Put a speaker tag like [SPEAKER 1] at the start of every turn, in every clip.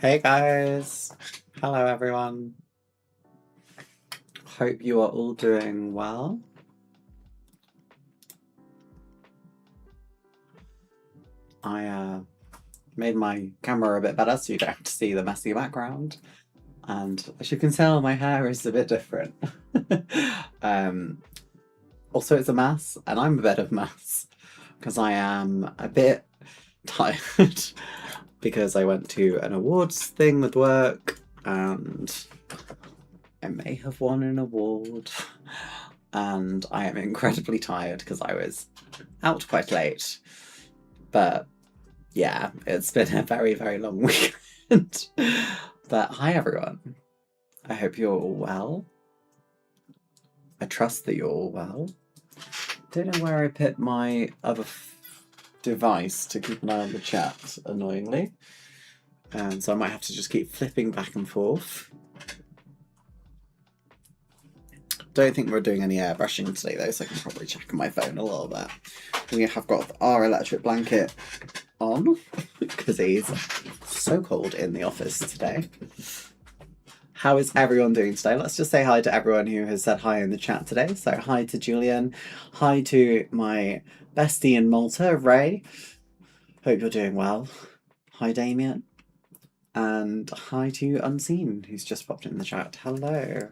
[SPEAKER 1] Hey guys! Hello everyone. Hope you are all doing well. I made my camera a bit better so you don't have to see the messy background. And as you can tell, my hair is a bit different. Also, it's a mess, and I'm a bit of a mess because I am a bit tired because I went to an awards thing with work and I may have won an award. And I am incredibly tired because I was out quite late. But yeah, it's been a very, very long weekend. But hi everyone. I hope you're all well. I trust that you're all well. Don't know where I put my other device to keep an eye on the chat, annoyingly. So I might have to just keep flipping back and forth. Don't think we're doing any airbrushing today though, so I can probably check on my phone a little bit. We have got our electric blanket on because it is so cold in the office today. How is everyone doing today? Let's just say hi to everyone who has said hi in the chat today. So hi to Julian, hi to my bestie in Malta, Ray. Hope you're doing well. Hi Damien. And hi to Unseen, who's just popped in the chat. Hello.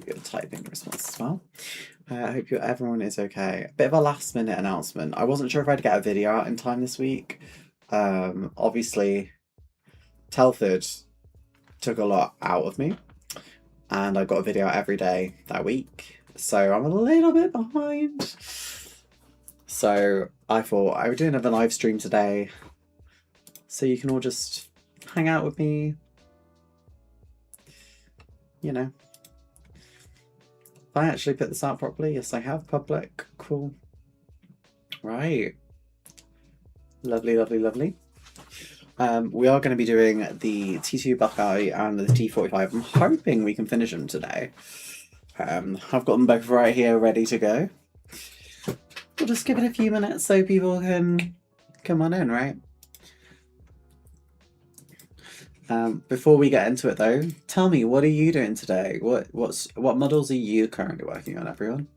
[SPEAKER 1] Good typing response as well. I hope everyone is okay. Bit of a last minute announcement. I wasn't sure if I'd get a video out in time this week. Obviously, Telford took a lot out of me, and I got a video out every day that week, so I'm a little bit behind. So I thought I would do another live stream today, so you can all just hang out with me. You know. I actually put this out properly? Yes, I have. Public. Cool. Right. Lovely, lovely, lovely. We are going to be doing the T2 Buckeye and the T45. I'm hoping we can finish them today. I've got them both right here ready to go. We'll just give it a few minutes so people can come on in, right? Before we get into it though, tell me, what are you doing today? What models are you currently working on, everyone?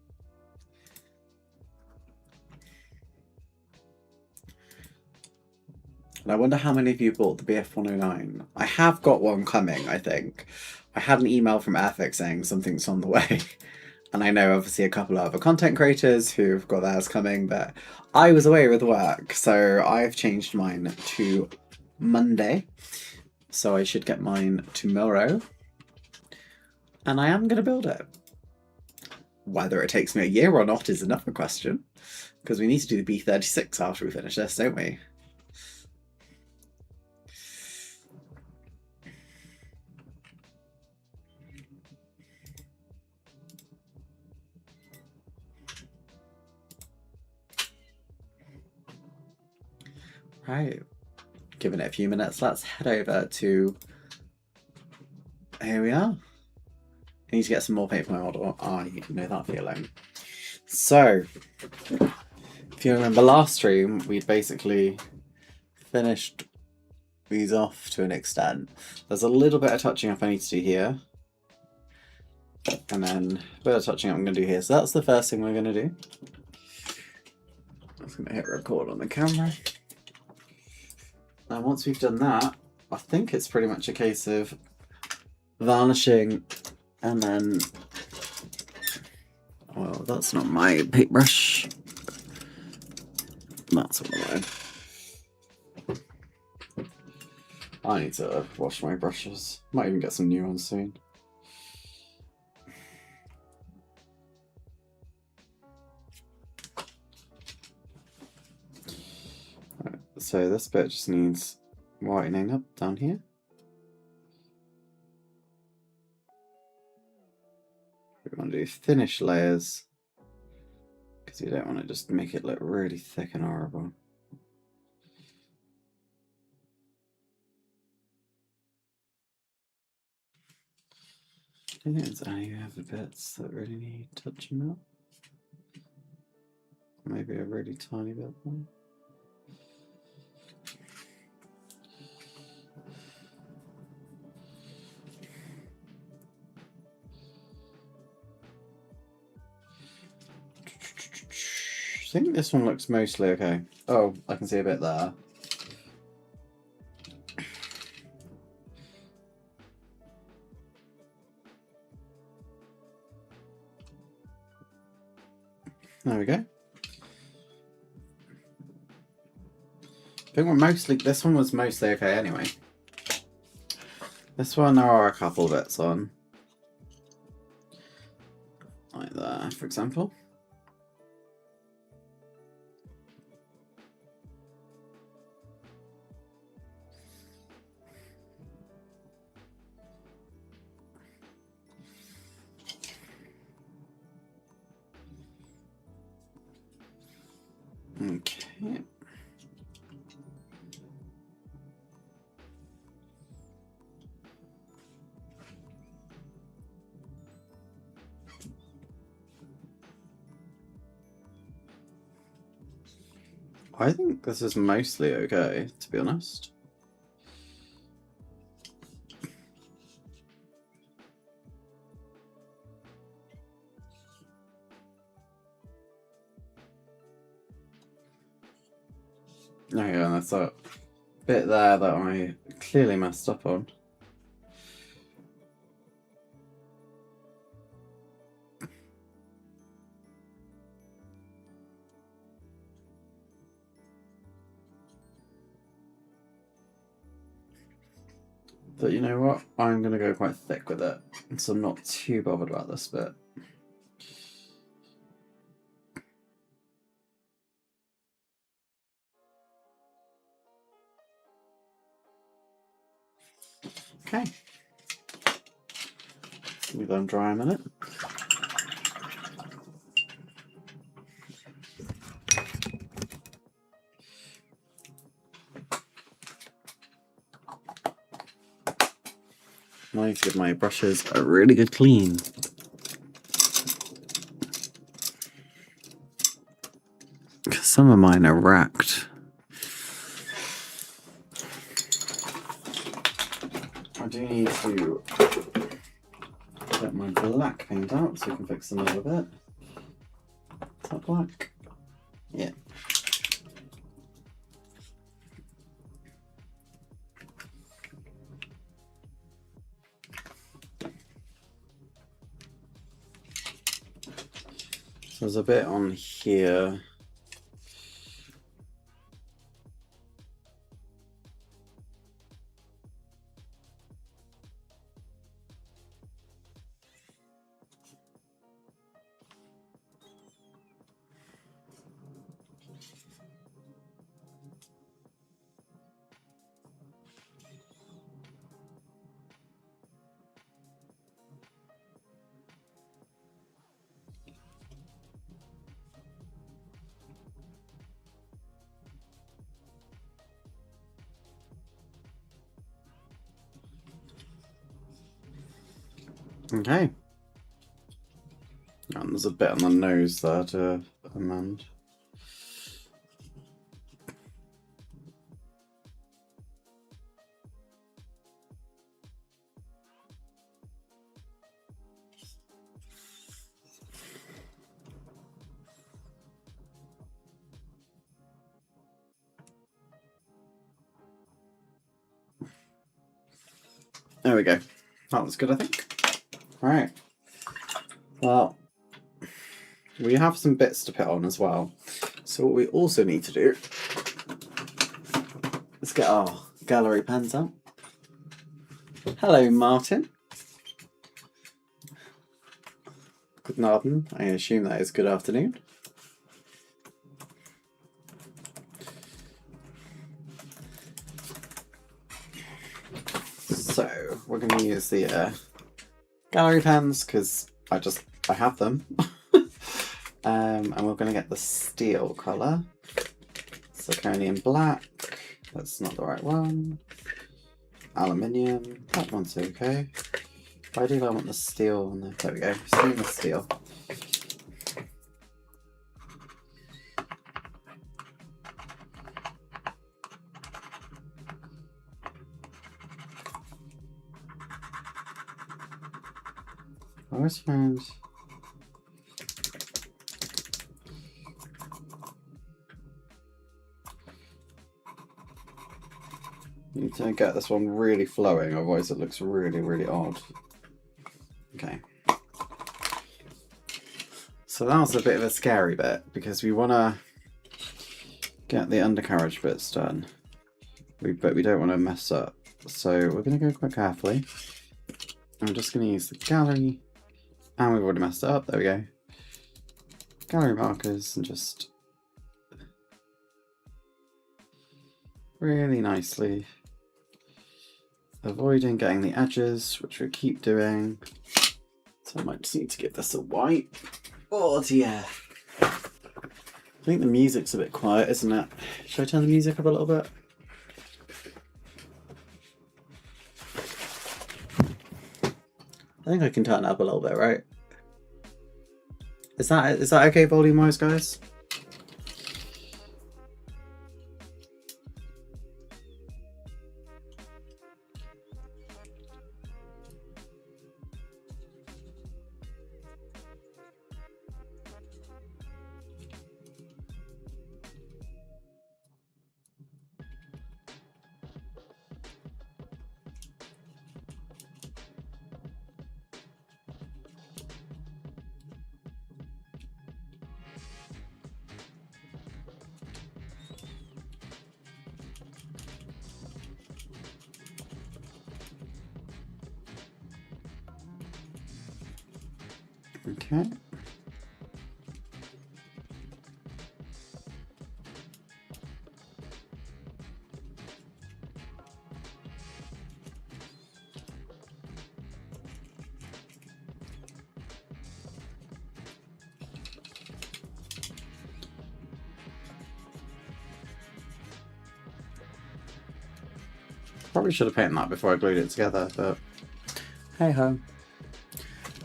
[SPEAKER 1] And I wonder how many of you bought the BF109. I have got one coming, I think. I had an email from Airfix saying something's on the way. And I know obviously a couple of other content creators who've got theirs coming, but I was away with work, so I've changed mine to Monday. So I should get mine tomorrow. And I am going to build it. Whether it takes me a year or not is another question. Because we need to do the B36 after we finish this, don't we? Right. Giving it a few minutes, let's head over to... Here we are. I need to get some more paper for my model. You know that feeling. So, if you remember last stream, we'd basically finished these off to an extent. There's a little bit of touching up I need to do here. And then a bit of touching up I'm going to do here. So that's the first thing we're going to do. I'm just going to hit record on the camera. And once we've done that, I think it's pretty much a case of varnishing and then... Well, that's not my paintbrush. That's what I need to wash my brushes. Might even get some new ones soon. Right, so this bit just needs whitening up down here. We want to do finish layers because you don't want to just make it look really thick and horrible. I don't think there's any other bits that really need touching up. Maybe a really tiny bit more. think this one looks mostly okay. Oh, I can see a bit there. There we go. I think we're mostly, this one was mostly okay anyway. This one there are a couple bits on. Like there, for example. Okay. I think this is mostly okay, to be honest. Oh yeah, and that's that bit there that I clearly messed up on. But you know what? I'm going to go quite thick with it, so I'm not too bothered about this bit. Okay. Leave them dry a minute. I need to give my brushes a really good clean. Because some of mine are racked. I do need to get my black paint out so we can fix them a little bit. Is that black? Yeah. So there's a bit on here. Okay. And there's a bit on the nose there to amend. There we go. That was good, I think. Alright. Well, we have some bits to put on as well. So what we also need to do is get our gallery pens out. Hello, Martin. Guten Abend. I assume that is good afternoon. So we're going to use the gallery pens because I have them. And we're going to get the steel colour. Zirconium black. That's not the right one. Aluminium. That one's okay. Ideally, I want the steel on there. There we go. Stainless steel. I always find need to get this one really flowing, otherwise it looks really, really odd. Okay. So that was a bit of a scary bit, because we want to get the undercarriage bits done, but we don't want to mess up. So we're going to go quite carefully. I'm just going to use the gallery, and we've already messed it up, there we go. Gallery markers, and just really nicely avoiding getting the edges, which we keep doing. So I might just need to give this a wipe. Oh dear. I think the music's a bit quiet, isn't it? Should I turn the music up a little bit? I think I can turn it up a little bit, right? Is that okay volume-wise, guys? Okay. Probably should have painted that before I glued it together, but hey ho.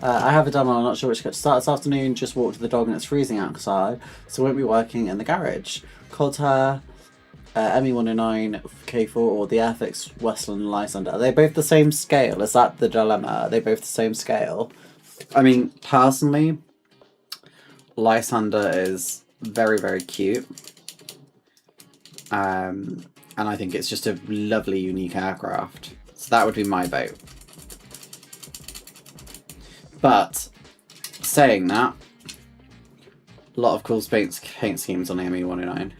[SPEAKER 1] I have a demo, I'm not sure which to start this afternoon. Just walked the dog and it's freezing outside, so won't be working in the garage. Called her ME109 K4 or the Airfix Westland Lysander. Are they both the same scale? Is that the dilemma? Are they both the same scale? I mean, personally, Lysander is very, very cute. And I think it's just a lovely, unique aircraft. So that would be my vote. But, saying that, a lot of cool paint schemes on the ME109.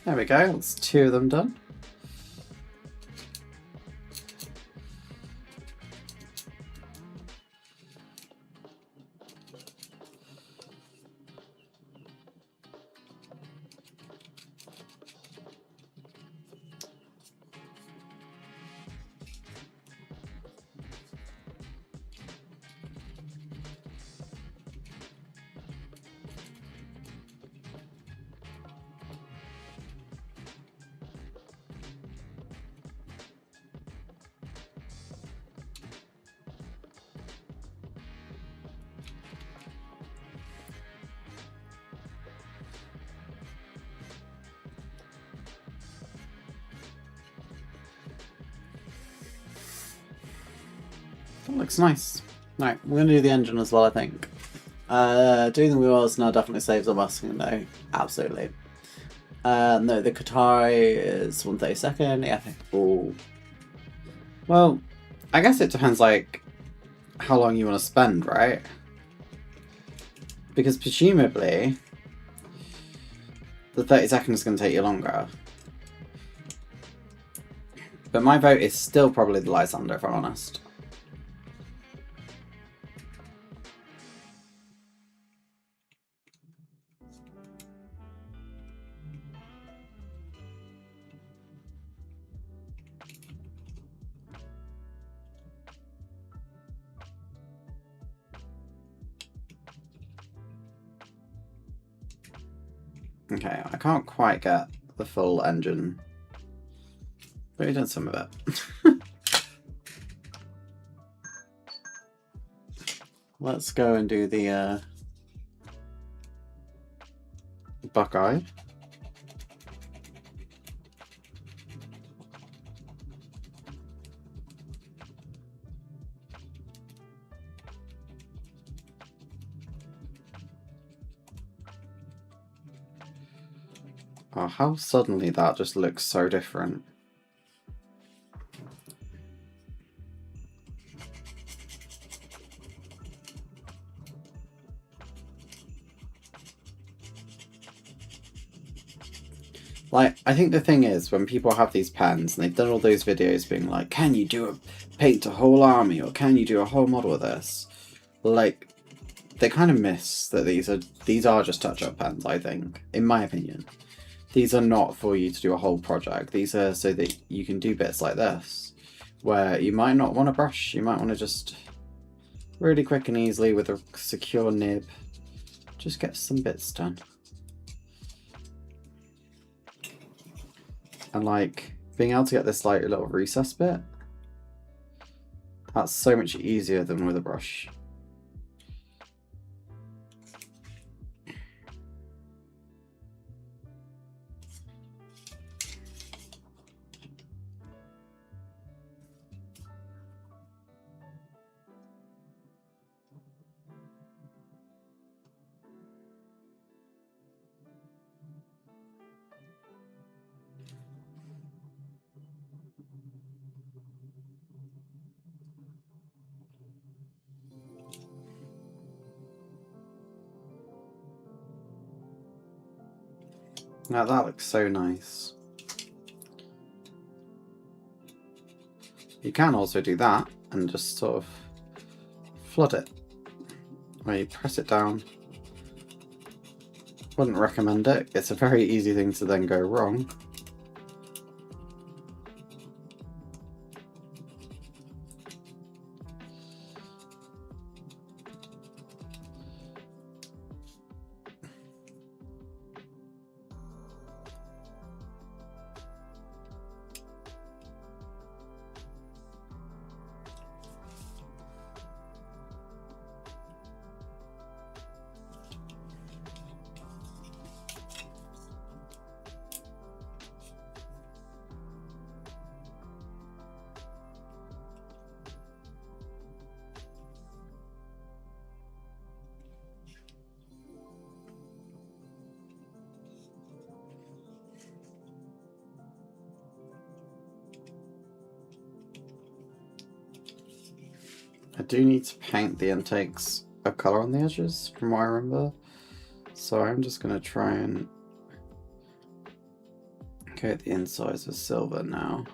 [SPEAKER 1] There we go, that's 2 of them done. That looks nice. Right, we're going to do the engine as well, I think. Doing the wheels now definitely saves on masking, though. Absolutely. No, the Qatari is 1/32. Yeah, I think. Oh. Well, I guess it depends, like, how long you want to spend, right? Because presumably, the 30 is going to take you longer. But my vote is still probably the Lysander, if I'm honest. Okay, I can't quite get the full engine, but we've done some of it. Let's go and do the Buckeye. Oh, how suddenly that just looks so different. Like, I think the thing is, when people have these pens, and they've done all those videos being like, can you paint a whole army, or can you do a whole model of this? Like, they kind of miss that these are just touch-up pens, I think, in my opinion. These are not for you to do a whole project. These are so that you can do bits like this, where you might not want to brush, you might want to just really quick and easily with a secure nib, just get some bits done. And like, being able to get this like little recess bit, that's so much easier than with a brush. Now that looks so nice. You can also do that and just sort of flood it, where you press it down. Wouldn't recommend it. It's a very easy thing to then go wrong. I do need to paint the intakes a colour on the edges, from what I remember. So I'm just going to try and coat the insides with silver now.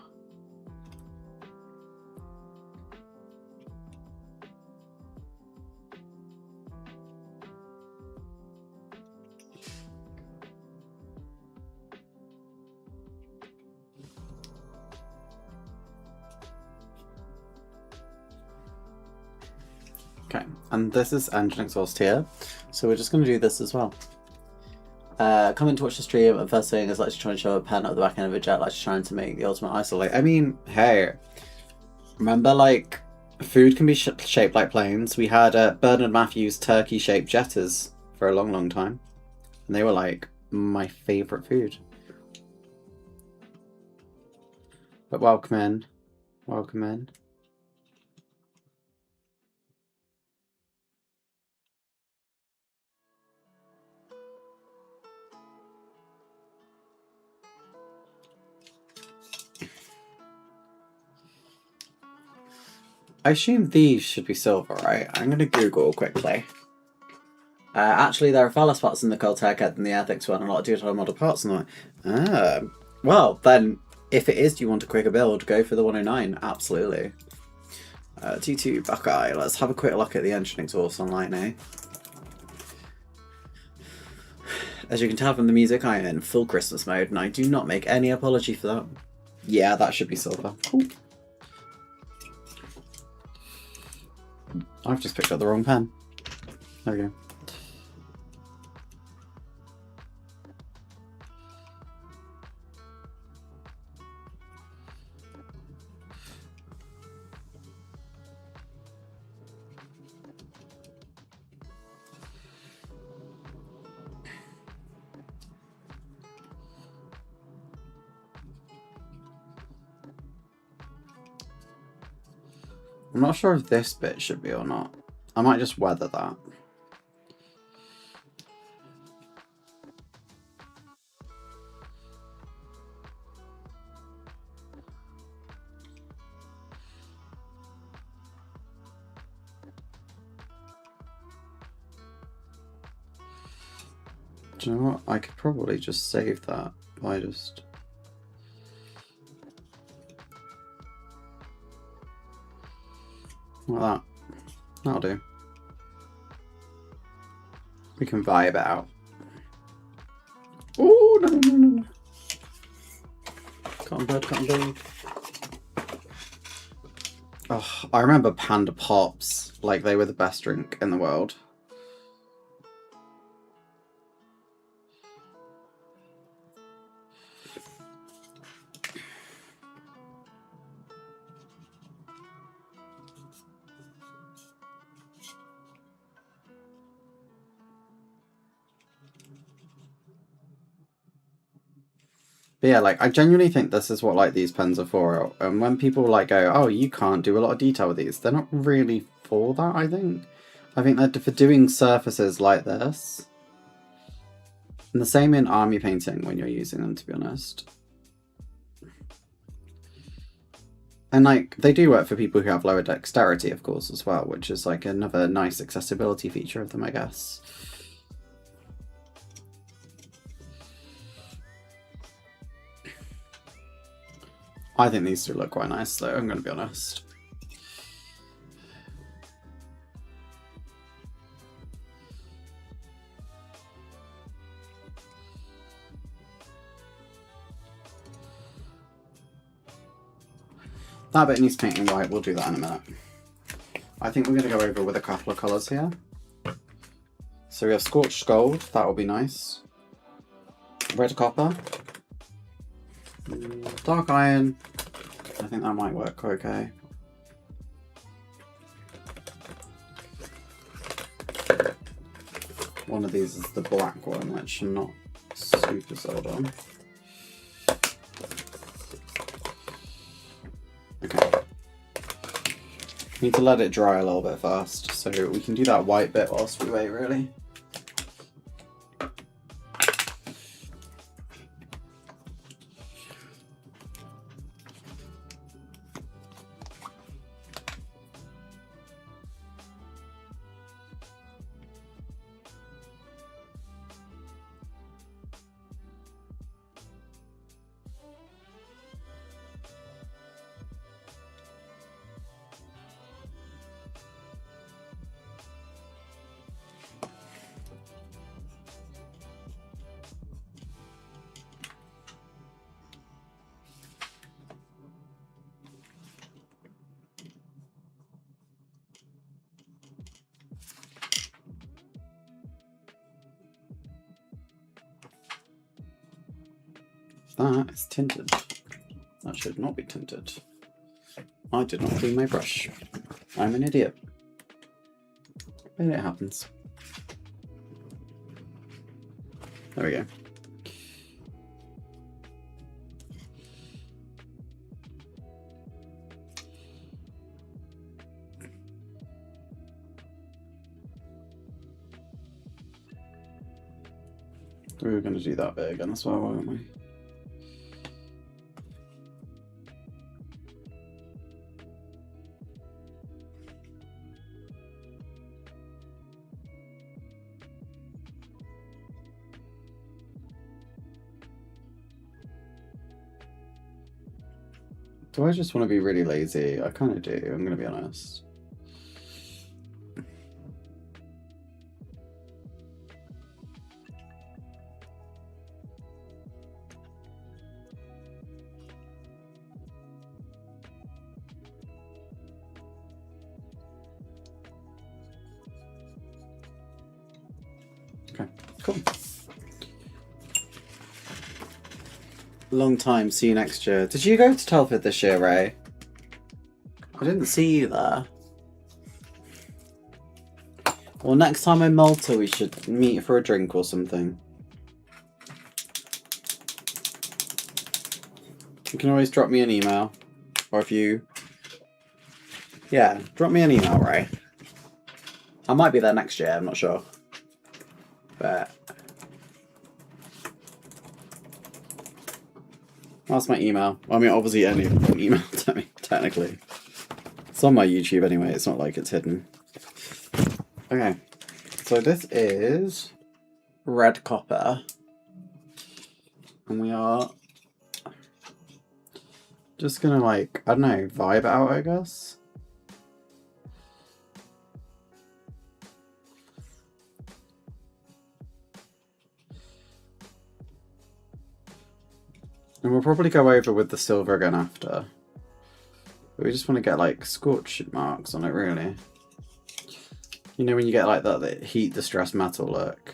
[SPEAKER 1] Okay, and this is engine exhaust here, so we're just going to do this as well. Come in to watch the stream, and first thing is like trying to show a pen at the back end of a jet, like trying to make the ultimate isolate. I mean, hey, remember like food can be shaped like planes? We had Bernard Matthews turkey-shaped jetters for a long, long time, and they were like my favourite food. But welcome in, welcome in. I assume these should be silver, right? I'm going to Google quickly. Actually, there are far less parts in the Caltech head than the Airfix one, and a lot of detailed model parts in the well, then, if it is, do you want a quicker build, go for the 109, absolutely. T2 Buckeye, let's have a quick look at the engine exhaust online, eh? As you can tell from the music, I am in full Christmas mode, and I do not make any apology for that. Yeah, that should be silver. Cool. I've just picked up the wrong pen. There we go. I'm not sure if this bit should be or not. I might just weather that. Do you know what? I could probably just save that by just... like that. That'll do. We can vibe it out. Oh, no, no, no, no. Cotton bird, cotton bird. Oh, I remember Panda Pops like they were the best drink in the world. But yeah, like I genuinely think this is what like these pens are for. And when people like go, "Oh, you can't do a lot of detail with these," they're not really for that. I think they're for doing surfaces like this. And the same in army painting when you're using them, to be honest. And like they do work for people who have lower dexterity, of course, as well, which is like another nice accessibility feature of them, I guess. I think these two look quite nice, though, I'm going to be honest. That bit needs painting white, we'll do that in a minute. I think we're going to go over with a couple of colours here. So we have Scorched Gold, that will be nice. Red Copper. Dark Iron, I think that might work okay. One of these is the black one, which I'm not super sold on. Okay. Need to let it dry a little bit first, so we can do that white bit whilst we wait, really. That is tinted. That should not be tinted. I did not clean my brush. I'm an idiot. But it happens. There we go. We were going to do that bit again as well, weren't we? Do I just want to be really lazy? I kind of do, I'm going to be honest. Okay, cool. Long time, see you next year. Did you go to Telford this year, Ray? I didn't see you there. Well, next time in Malta we should meet for a drink or something. You can always drop me an email. Or if you Yeah, drop me an email, Ray. I might be there next year, I'm not sure. But that's my email. I mean, obviously, any email to me, technically. It's on my YouTube anyway, it's not like it's hidden. Okay, so this is red copper. And we are just gonna, like, I don't know, vibe out, I guess. And we'll probably go over with the silver again after. But we just want to get like scorch marks on it, really. You know when you get like that heat distress metal look.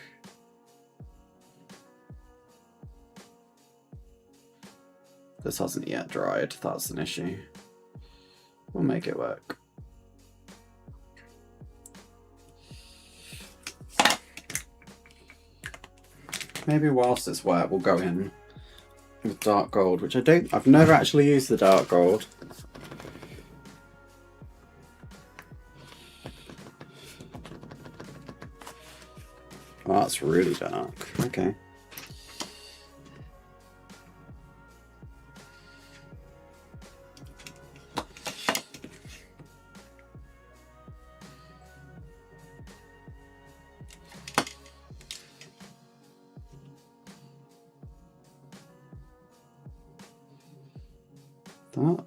[SPEAKER 1] This hasn't yet dried, that's an issue. We'll make it work. Maybe whilst it's wet, we'll go in with dark gold, which I've never actually used the dark gold. Oh, that's really dark. Okay. That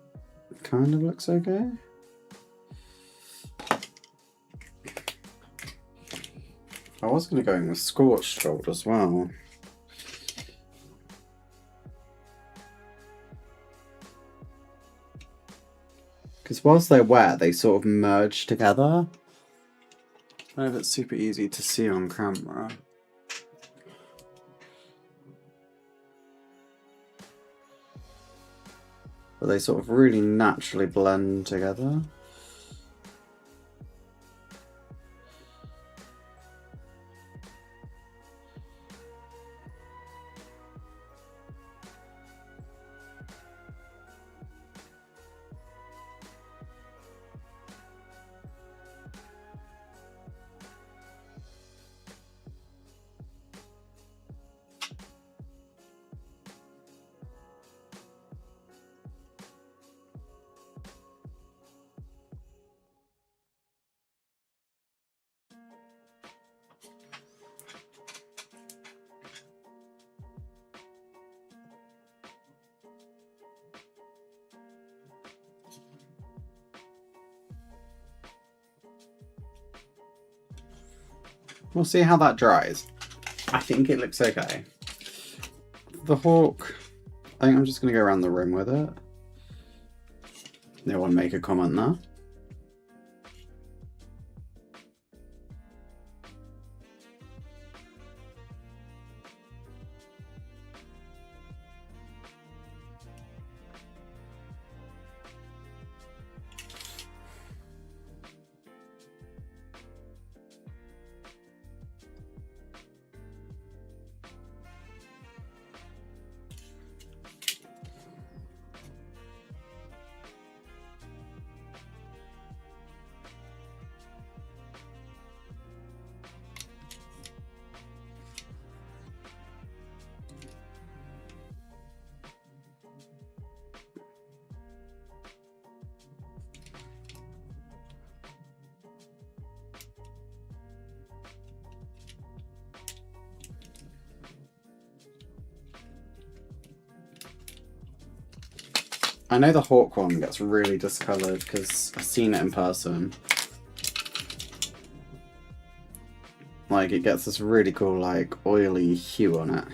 [SPEAKER 1] kind of looks okay. I was going to go in with scorched gold as well. Because whilst they're wet, they sort of merge together. I don't know if it's super easy to see on camera. But they sort of really naturally blend together. We'll see how that dries. I think it looks okay. The hawk, I think I'm just going to go around the room with it. No one make a comment there. I know the hawk one gets really discoloured because I've seen it in person. Like, it gets this really cool, like, oily hue on it.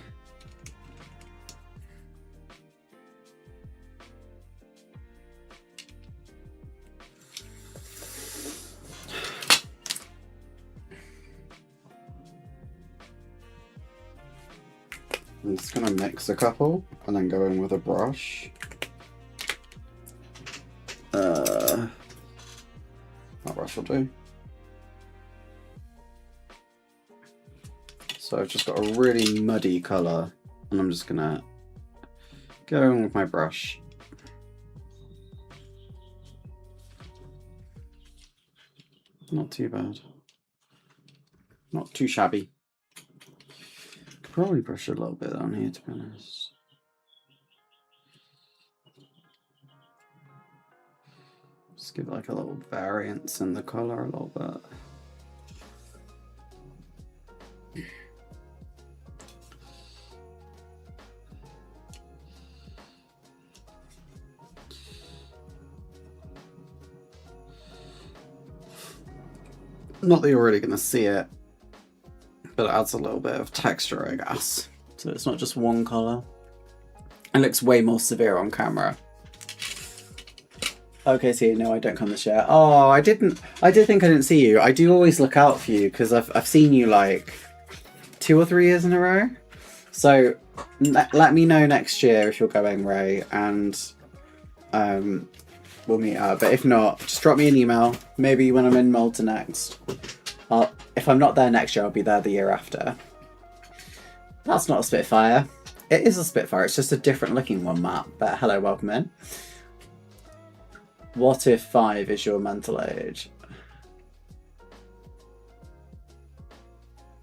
[SPEAKER 1] I'm just going to mix a couple and then go in with a brush. That brush will do. So I've just got a really muddy colour and I'm just gonna go in with my brush. Not too bad. Not too shabby. Could probably brush a little bit on here, to be honest. Just give it like a little variance in the colour a little bit. Not that you're really going to see it, but it adds a little bit of texture, I guess. So it's not just one colour. It looks way more severe on camera. Okay, so no, I don't come this year. Oh, I did think I didn't see you. I do always look out for you because I've seen you like 2 or 3 years in a row. So let me know next year if you're going, Ray, and we'll meet up. But if not, just drop me an email. Maybe when I'm in Malta next. If I'm not there next year, I'll be there the year after. That's not a Spitfire. It is a Spitfire. It's just a different looking one, Matt. But hello, welcome in. What if 5 is your mental age?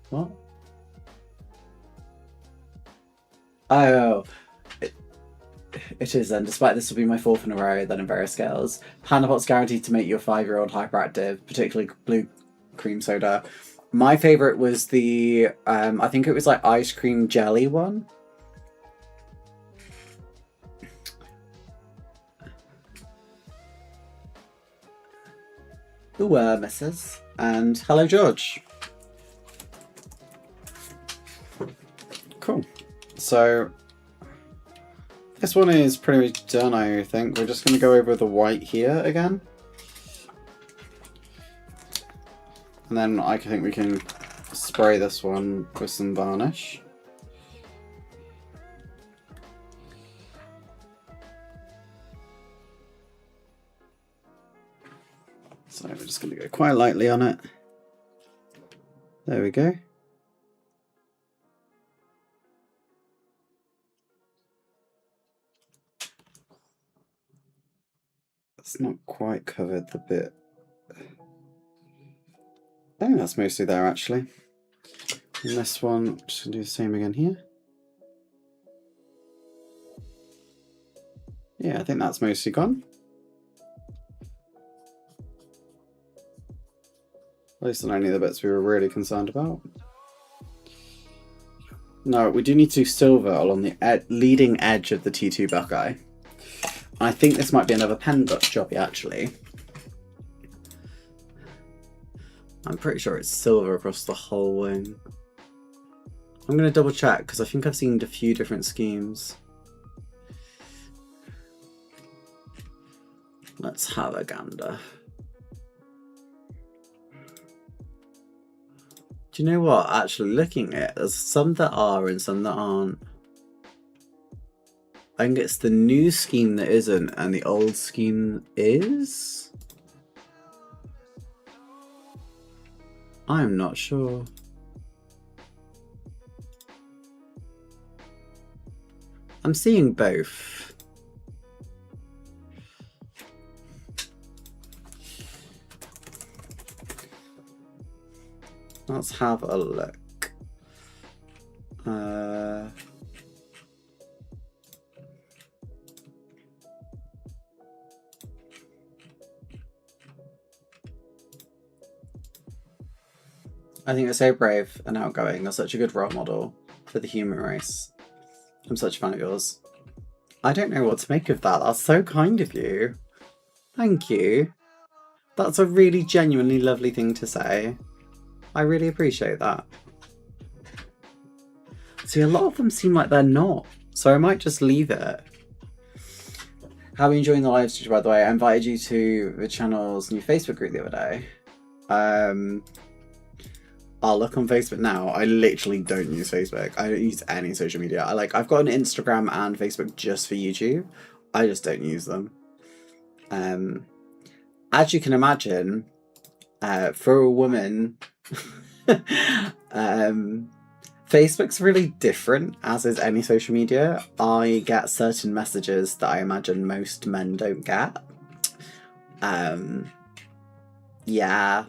[SPEAKER 1] What? Oh, it is then. Despite this will be my 4th in a row, then in various scales. Hannahpot's guaranteed to make your 5-year-old hyperactive, particularly blue cream soda. My favourite was the, I think it was like ice cream jelly one. Ooh, Mrs. And hello, George. Cool. So this one is pretty much done, I think. We're just going to go over the white here again. And then I think we can spray this one with some varnish. So we're just going to go quite lightly on it. There we go. It's not quite covered the bit. I think that's mostly there actually. And this one, just gonna do the same again here. Yeah, I think that's mostly gone. At least on only the bits we were really concerned about. No, we do need to do silver along the leading edge of the T2 Buckeye. I think this might be another pen jobby actually. I'm pretty sure it's silver across the whole wing. I'm going to double check because I think I've seen a few different schemes. Let's have a gander. Do you know what? Actually, looking at it, there's some that are and some that aren't. I think it's the new scheme that isn't and the old scheme is? I'm not sure. I'm seeing both. Let's have a look. I think you're so brave and outgoing. You're such a good role model for the human race. I'm such a fan of yours. I don't know what to make of that. That's so kind of you. Thank you. That's a really genuinely lovely thing to say. I really appreciate that. See, a lot of them seem like they're not, so I might just leave it. How are you enjoying the live stream, by the way? I invited you to the channel's new Facebook group the other day. I'll look on Facebook now. I literally don't use Facebook. I don't use any social media. I've got an Instagram and Facebook just for YouTube. I just don't use them. As you can imagine, for a woman, Facebook's really different, as is any social media. I get certain messages that I imagine most men don't get. Yeah.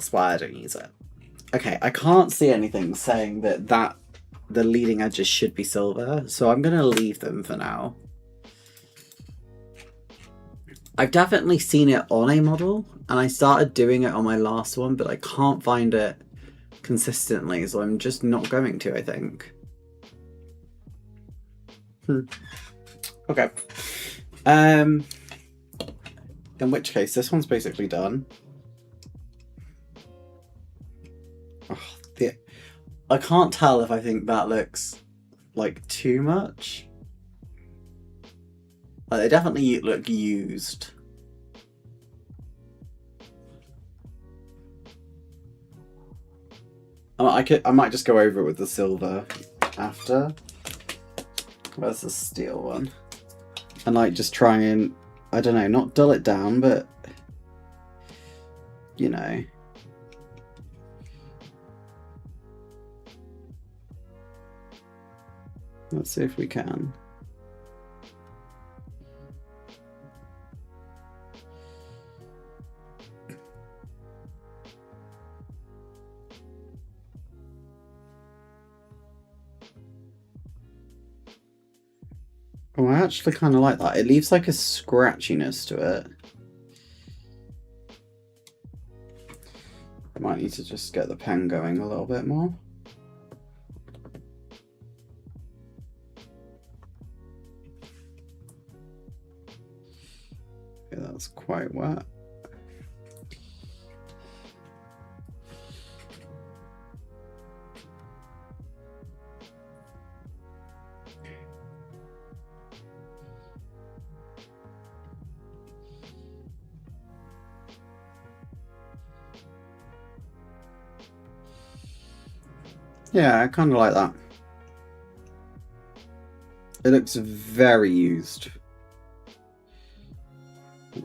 [SPEAKER 1] That's why I don't use it. Okay, I can't see anything saying that the leading edges should be silver, so I'm going to leave them for now. I've definitely seen it on a model, and I started doing it on my last one, but I can't find it consistently, so I'm just not going to, I think. Okay. In which case, this one's basically done. Oh, I can't tell if I think that looks like too much. They definitely look used. I might just go over it with the silver after. Where's the steel one? And like just try and, I don't know, not dull it down, but you know. Let's see if we can. Oh, I actually kind of like that. It leaves like a scratchiness to it. I might need to just get the pen going a little bit more. Okay, that's quite wet. Yeah, I kind of like that. It looks very used. Let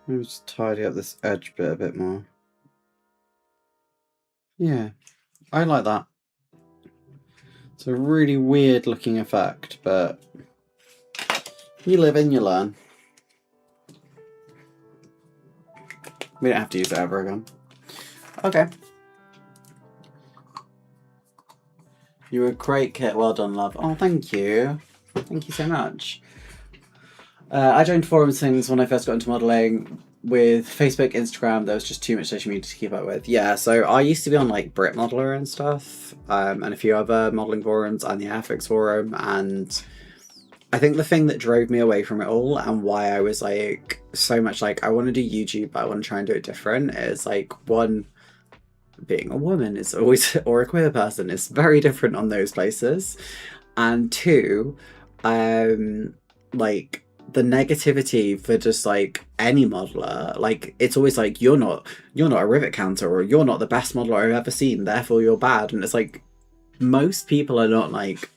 [SPEAKER 1] me just tidy up this edge bit a bit more. Yeah, I like that. It's a really weird looking effect, but you live and you learn. We don't have to use it ever again. Okay. You were a great kit. Well done, love. Oh, thank you. Thank you so much. I joined forums things when I first got into modelling. With Facebook, Instagram, there was just too much social media to keep up with. Yeah, so I used to be on like Brit Modeler and stuff, and a few other modelling forums and the Airfix forum, and I think the thing that drove me away from it all and why I was like so much like I want to do YouTube but I want to try and do it different is like, one, being a woman is always, or a queer person is very different on those places, and two, like the negativity for just like any modeler, like it's always like you're not a rivet counter, or you're not the best modeler I've ever seen, therefore you're bad. And it's like most people are not like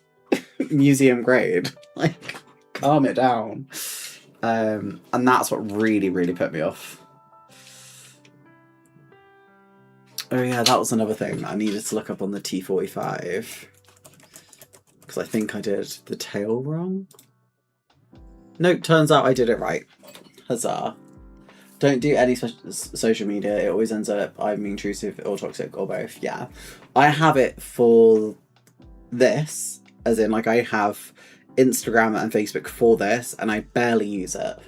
[SPEAKER 1] museum grade. Like, calm it down. And that's what really put me off. Oh yeah, that was another thing I needed to look up on the T45, because I think I did the tail wrong. Nope, turns out I did it right. Huzzah. Don't do any social media. It always ends up I'm intrusive or toxic or both. Yeah. I have it for this, as in like I have Instagram and Facebook for this, and I barely use it.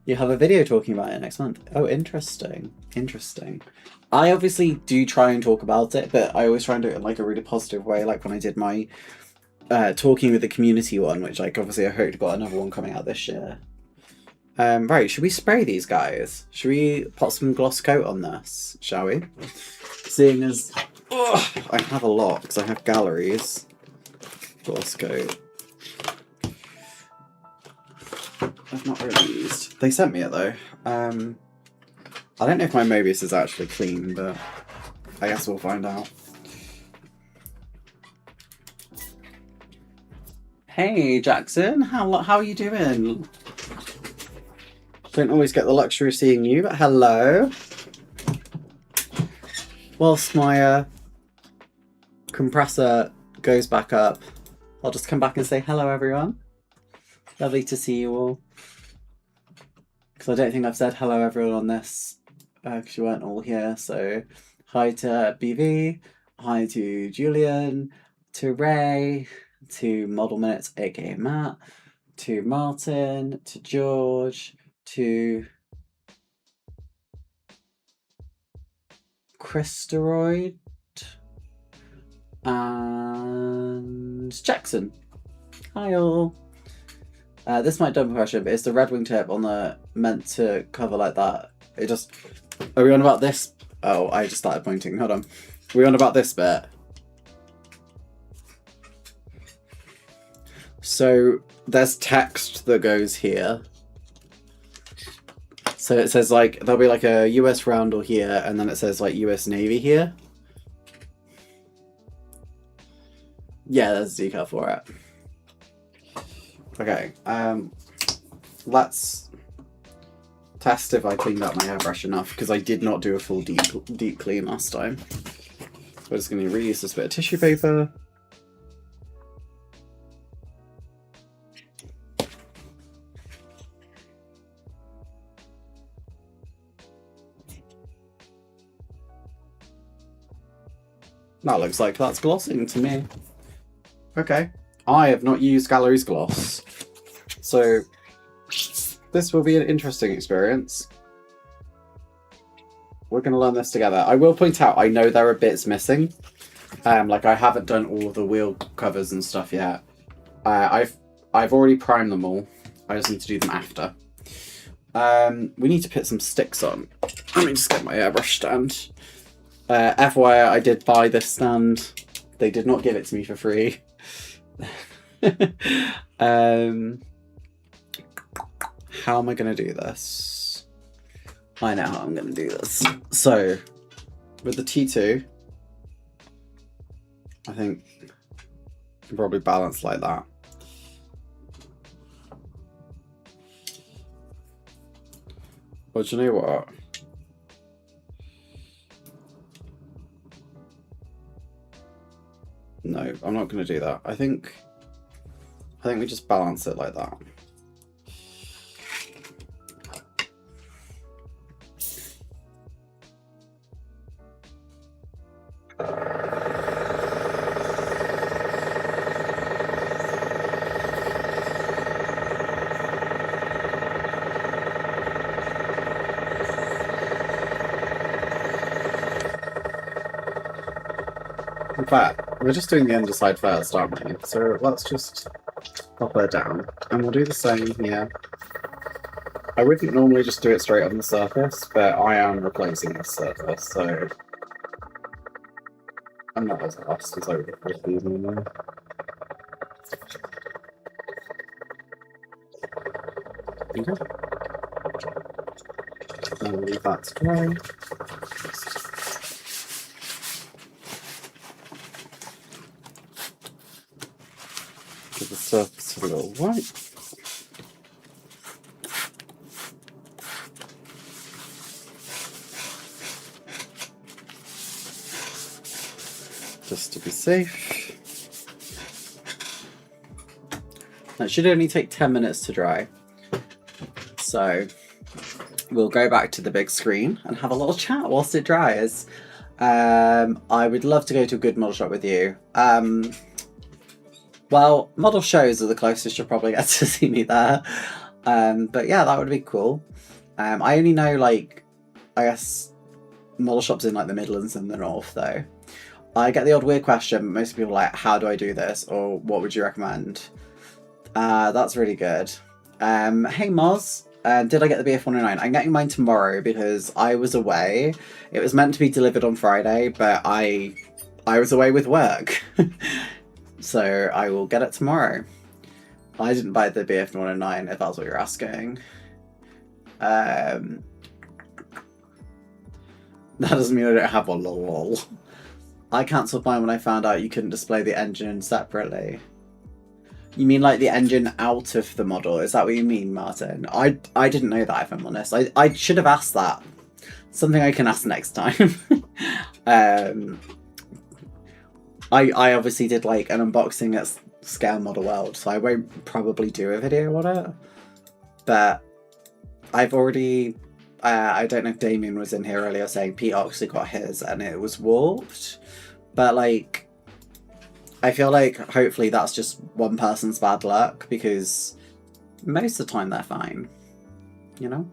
[SPEAKER 1] You have a video talking about it next month. Oh, interesting. Interesting. I obviously do try and talk about it, but I always try and do it in like a really positive way, like when I did my talking with the community one, which like obviously I hope got another one coming out this year. Right, should we spray these guys? Should we put some gloss coat on this, shall we? Seeing as I have a lot, because I have galleries. Gloss coat. I've not really used. They sent me it though. I don't know if my Mobius is actually clean, but I guess we'll find out. Hey Jackson, how are you doing? Don't always get the luxury of seeing you, but hello. Whilst my compressor goes back up, I'll just come back and say hello, everyone. Lovely to see you all. Because I don't think I've said hello, everyone, on this, because you weren't all here. So hi to BV, hi to Julian, to Ray, to Model Minutes, aka Matt, to Martin, to George, to Christeroid, and Jackson. Hi all. This might dumb question, but is the red wingtip on the meant to cover like that? It just... Are we on about this? Oh, I just started pointing. Hold on. Are we on about this bit? So there's text that goes here. So it says like, there'll be like a US roundel here, and then it says like US Navy here. Yeah, there's a decal for it. Okay, let's test if I cleaned up my airbrush enough, because I did not do a full deep clean last time. So we're just going to reuse this bit of tissue paper. That looks like that's glossing to me. Okay. I have not used Gallery's gloss, so this will be an interesting experience. We're going to learn this together. I will point out, I know there are bits missing. Like I haven't done all of the wheel covers and stuff yet. I've already primed them all. I just need to do them after. We need to put some sticks on. Let me just get my airbrush stand. FYI, I did buy this stand. They did not give it to me for free. How am I going to do this? I know how I'm going to do this. So, with the T2, I think I can probably balance like that. But you know what? No, I'm not going to do that. I think we just balance it like that. In fact, we're just doing the underside first, aren't we? So let's just pop her down, and we'll do the same here. I wouldn't normally just do it straight on the surface, but I am replacing this surface, so I'm not as fast as I would with these anymore. Okay. I'll leave that to dry. Give the surface a little wipe. Just to be safe. That should only take 10 minutes to dry. So we'll go back to the big screen and have a little chat whilst it dries. I would love to go to a good model shop with you. Well, model shows are the closest you'll probably get to see me there. But yeah, that would be cool. I only know, like, I guess, model shops in, like, the Midlands and the North, though. I get the odd weird question, but most people are like, how do I do this? Or what would you recommend? That's really good. Hey, Moz. Did I get the BF109? I'm getting mine tomorrow because I was away. It was meant to be delivered on Friday, but I was away with work. So I will get it tomorrow. I didn't buy the BF109, if that's what you're asking. That doesn't mean I don't have one, lol. I cancelled mine when I found out you couldn't display the engine separately. You mean like the engine out of the model? Is that what you mean, Martin? I didn't know that, if I'm honest. I should have asked that. Something I can ask next time. I obviously did like an unboxing at Scale Model World, so I won't probably do a video on it. But I've already, I don't know if Damien was in here earlier saying Pete Oxley got his and it was warped. But like, I feel like hopefully that's just one person's bad luck, because most of the time they're fine, you know?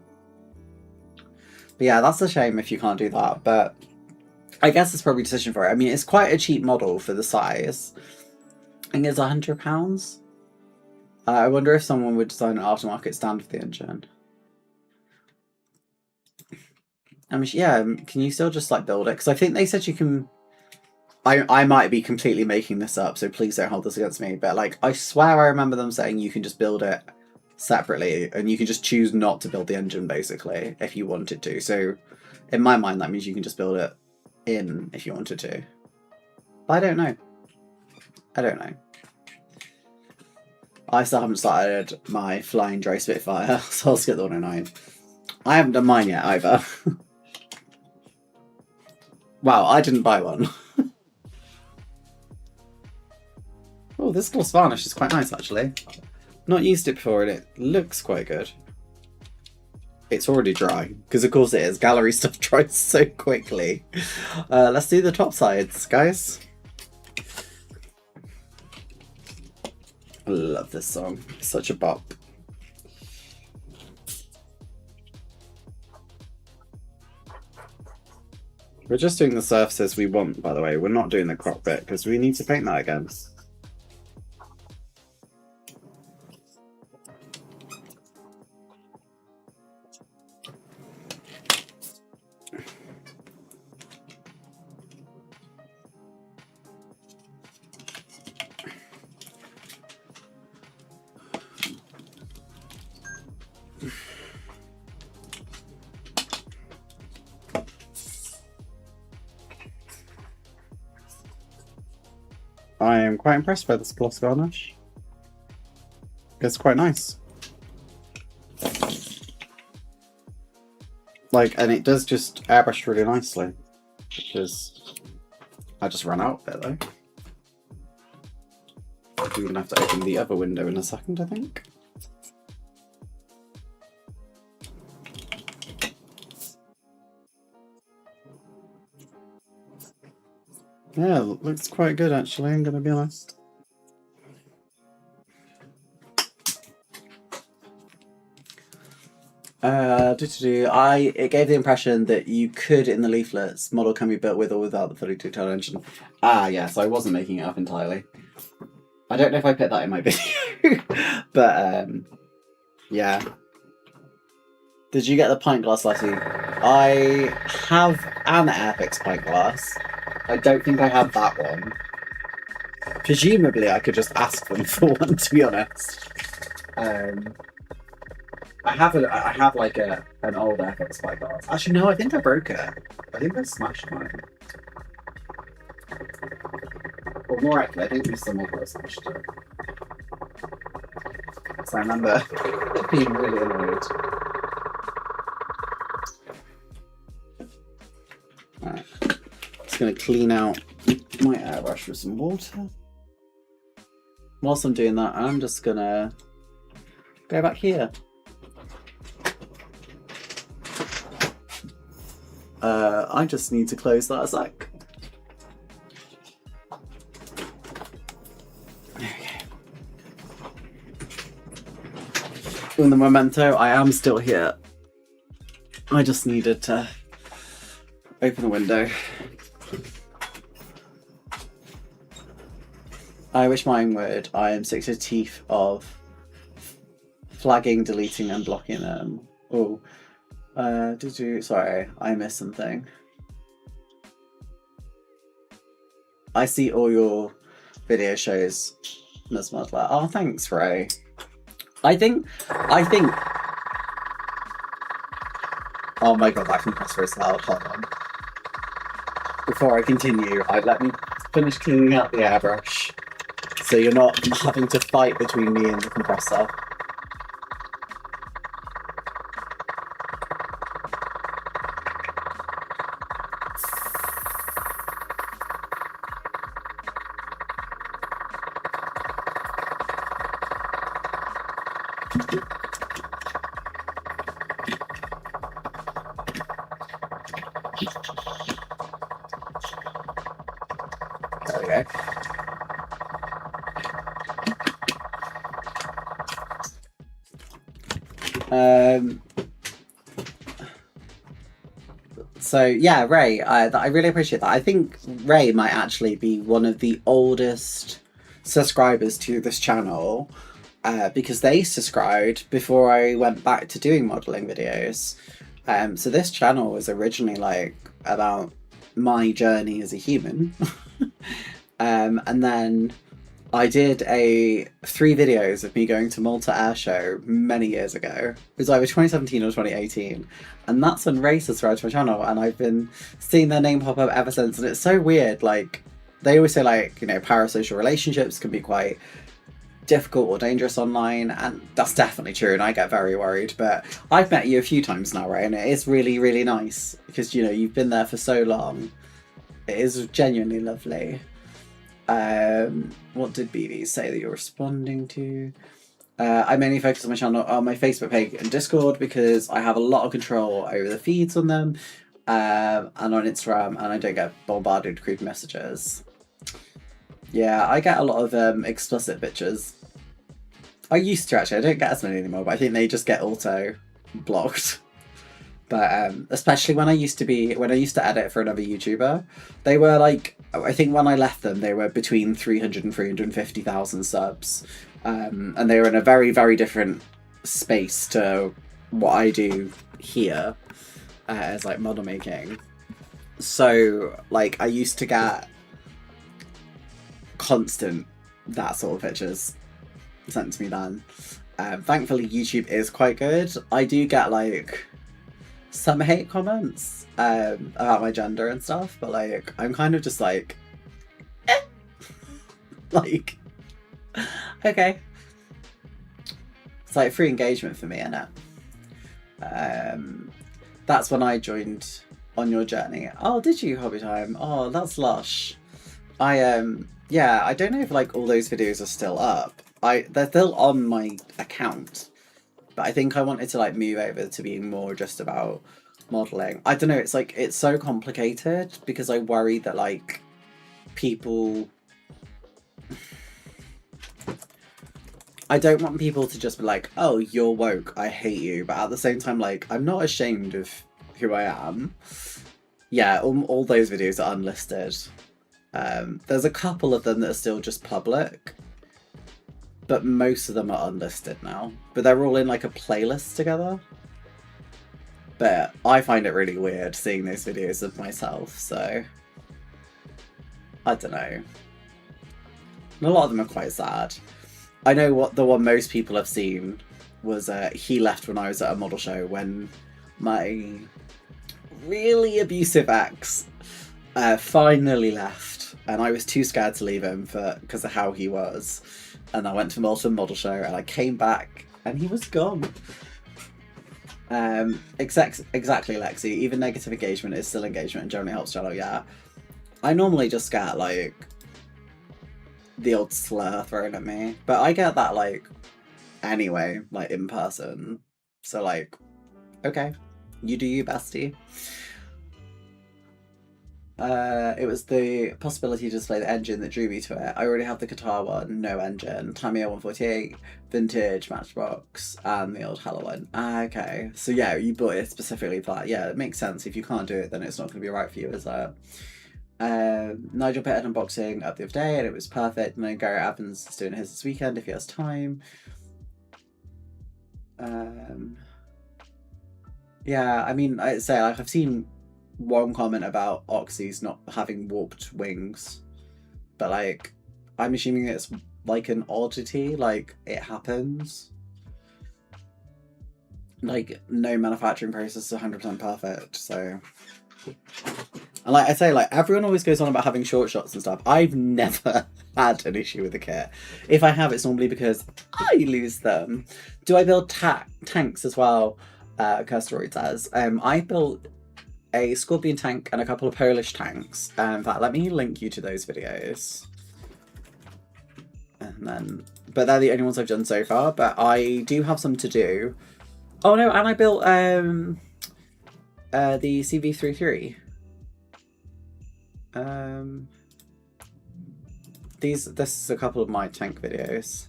[SPEAKER 1] But yeah, that's a shame if you can't do that, but I guess it's probably a decision for it. I mean, it's quite a cheap model for the size. I think it's £100. I wonder if someone would design an aftermarket stand for the engine. I mean, yeah, can you still just like build it? Because I think they said you can. I might be completely making this up, so please don't hold this against me. But like, I swear I remember them saying you can just build it separately, and you can just choose not to build the engine basically if you wanted to. So, in my mind, that means you can just build it in if you wanted to. But I don't know. I don't know. I still haven't started my Flying Dry Spitfire, so I'll skip the 109. I haven't done mine yet either. Wow, I didn't buy one. Oh, this gloss varnish is quite nice actually. Not used it before and it looks quite good. It's already dry, because of course it is. Gallery stuff dries so quickly. Let's do the top sides, guys. I love this song. It's such a bop. We're just doing the surfaces we want, by the way. We're not doing the cockpit, because we need to paint that again. I am quite impressed by this gloss varnish. It's quite nice. Like, and it does just airbrush really nicely, because I just ran out of it though. I'm gonna have to open the other window in a second, I think. Yeah, looks quite good actually, I'm gonna be honest. It gave the impression that you could, in the leaflets, model can be built with or without the fully detailed engine. Ah, yes, I wasn't making it up entirely. I don't know if I put that in my video, but yeah. Did you get the pint glass, Letty? I have an Airfix pint glass. I don't think I have that one. Presumably, I could just ask them for one, to be honest. I have like an old Airfix pint glass. Actually, no, I think I broke it. I think I smashed mine. Or more accurately, I think there's some more smashed it. So I remember being really annoyed. Alright. Just going to clean out my airbrush with some water. Whilst I'm doing that, I'm just going to go back here. I just need to close that a sec. Okay. In the memento, I am still here. I just needed to open the window. I wish mine would. I am sick to the teeth of flagging, deleting, and blocking them. Oh, sorry, I missed something. I see all your video shows, Ms. Muddler. Oh, thanks, Ray. I think. Oh my god, that compressor is loud. Hold on. Before I continue, let me finish cleaning out the airbrush, so you're not having to fight between me and the compressor. There we go. So yeah, Ray, I really appreciate that. I think Ray might actually be one of the oldest subscribers to this channel, because they subscribed before I went back to doing modelling videos. So this channel was originally like about my journey as a human. And then I did 3 videos of me going to Malta Air Show many years ago. It was either 2017 or 2018. And that's when Ray subscribed to my channel, and I've been seeing their name pop up ever since. And it's so weird, like, they always say, like, you know, parasocial relationships can be quite difficult or dangerous online, and that's definitely true, and I get very worried. But I've met you a few times now, Ray, and it is really, really nice, because, you know, you've been there for so long. It is genuinely lovely. What did BB say that you're responding to? I mainly focus on my channel, on my Facebook page and Discord, because I have a lot of control over the feeds on them, and on Instagram, and I don't get bombarded with creepy messages. Yeah, I get a lot of explicit pictures. I used to, actually. I don't get as many anymore, but I think they just get auto blocked. But especially when I used to edit for another YouTuber, they were like, I think when I left them, they were between 300 and 350,000 subs. And they were in a very, very different space to what I do here, as like model making. So like I used to get constant that sort of pictures sent to me then. Thankfully YouTube is quite good. I do get like some hate comments about my gender and stuff, but like I'm kind of just like like okay, it's like free engagement for me, innit? That's when I joined on your journey. Oh, did you, Hobby Time? Oh, that's lush. Yeah, I don't know if like all those videos are still up. They're still on my account, but I think I wanted to like move over to being more just about modelling. I don't know, it's like, it's so complicated because I worry that like people... I don't want people to just be like, oh, you're woke, I hate you. But at the same time, like, I'm not ashamed of who I am. Yeah, all those videos are unlisted. There's a couple of them that are still just public, but most of them are unlisted now. But they're all in like a playlist together. But I find it really weird seeing those videos of myself, so I don't know. And a lot of them are quite sad. I know what the one most people have seen was he left when I was at a model show when my really abusive ex finally left, and I was too scared to leave him because of how he was. And I went to Malta model show and I came back and he was gone. Exactly, Lexi. Even negative engagement is still engagement and generally helps channel, yeah. I normally just get like the odd slur thrown at me, but I get that like anyway, like in person. So like, okay, you do you, bestie. It was the possibility to display the engine that drew me to it. I already have the Qatar one, no engine, Tamiya 148, vintage Matchbox, and the old Hello one. Okay, so yeah, you bought it specifically for that. Yeah, it makes sense. If you can't do it, then it's not going to be right for you, is it? Nigel put an unboxing up the other day and it was perfect. And then Garrett Evans is doing his this weekend if he has time. Yeah, I mean, I'd say like I've seen one comment about Oxy's not having warped wings, but like I'm assuming it's like an oddity, like it happens. Like no manufacturing process is 100% perfect, so. And like I say, like everyone always goes on about having short shots and stuff. I've never had an issue with the kit. If I have, it's normally because I lose them. Do I build tanks as well? Kirsteroid says. I built a Scorpion tank and a couple of Polish tanks. In fact, let me link you to those videos. And then, but they're the only ones I've done so far. But I do have some to do. Oh no, and I built the CV33. This is a couple of my tank videos.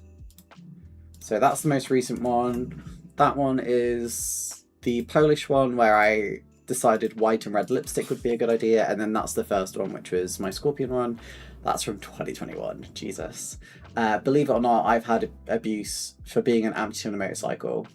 [SPEAKER 1] So that's the most recent one. That one is the Polish one where I decided white and red lipstick would be a good idea, and then that's the first one, which was my Scorpion one. That's from 2021. Jesus. Believe it or not, I've had abuse for being an amputee on a motorcycle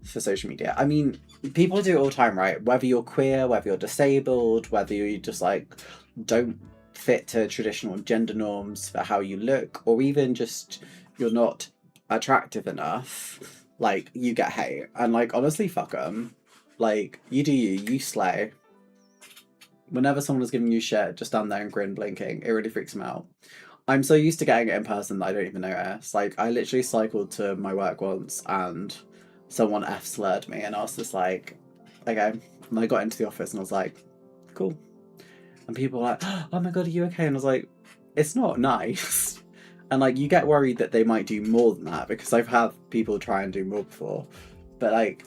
[SPEAKER 1] for social media. I mean, people do it all the time, right? Whether you're queer, whether you're disabled, whether you just like don't fit to traditional gender norms for how you look, or even just you're not attractive enough, like, you get hate. And like, honestly, fuck them. Like, you do you slay. Whenever someone is giving you shit, just stand there and grin, blinking. It really freaks me out. I'm so used to getting it in person that I don't even notice. Like, I literally cycled to my work once and someone F-slurred me, and I was just like, okay. And I got into the office and I was like, cool. And people were like, oh my god, are you okay? And I was like, it's not nice. And like, you get worried that they might do more than that, because I've had people try and do more before. But like,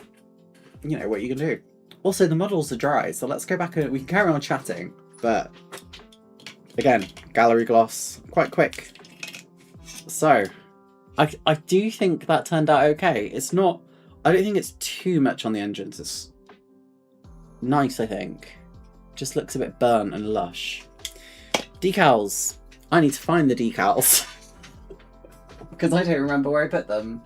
[SPEAKER 1] you know, what you can do. Also, the models are dry, so let's go back and we can carry on chatting. But again, gallery gloss, quite quick. So, I do think that turned out okay. It's not, I don't think it's too much on the engines. It's nice, I think. Just looks a bit burnt and lush. Decals. I need to find the decals. Because I don't remember where I put them.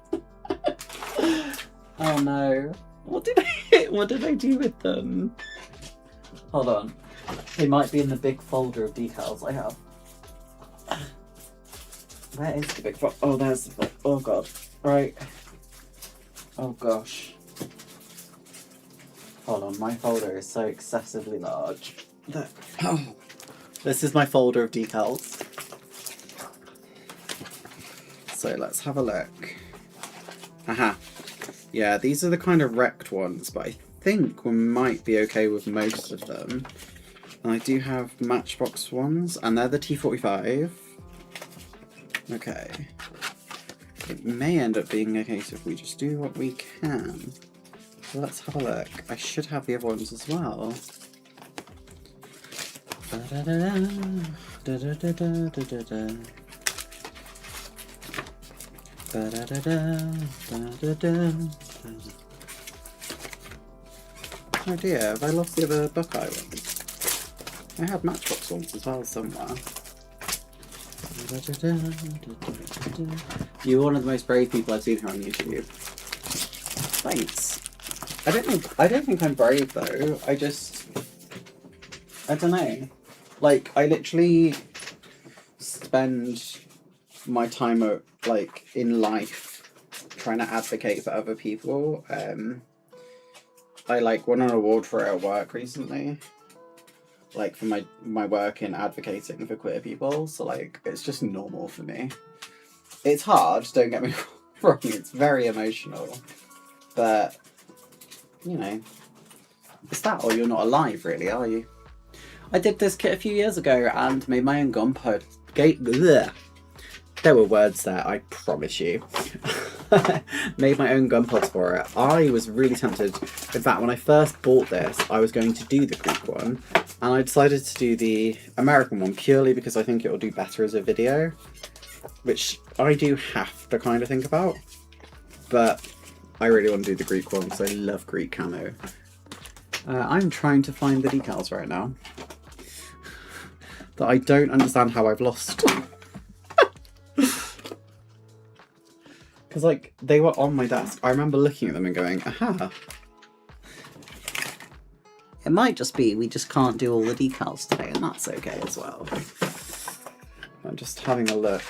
[SPEAKER 1] Oh no. What did I do with them? Hold on. They might be in the big folder of decals I have. Where is the big folder? Oh, there's the folder. Oh god. Right. Oh gosh. Hold on, my folder is so excessively large. Oh. This is my folder of decals. So let's have a look. Aha. Yeah, these are the kind of wrecked ones, but I think we might be okay with most of them. And I do have Matchbox ones, and they're the T45. Okay. It may end up being a case if we just do what we can. So let's have a look. I should have the other ones as well. Oh dear, have I lost the other Buckeye ones? I had Matchbox ones as well somewhere. You're one of the most brave people I've seen here on YouTube. Thanks. I don't think I'm brave though. I don't know. Like, I literally spend my time in life trying to advocate for other people. I won an award for it at work recently, like for my work in advocating for queer people. So like, it's just normal for me. It's hard, don't get me wrong. It's very emotional, but you know, it's that or you're not alive, really, are you? I did this kit a few years ago and made my own gunpowder. There were words there, I promise you. Made my own gun pods for it. I was really tempted. In fact, when I first bought this, I was going to do the Greek one, and I decided to do the American one purely because I think it will do better as a video, which I do have to kind of think about. But I really want to do the Greek one because I love Greek camo. I'm trying to find the decals right now that I don't understand how I've lost. Because, like, they were on my desk. I remember looking at them and going, aha. It might just be we just can't do all the decals today, and that's okay as well. I'm just having a look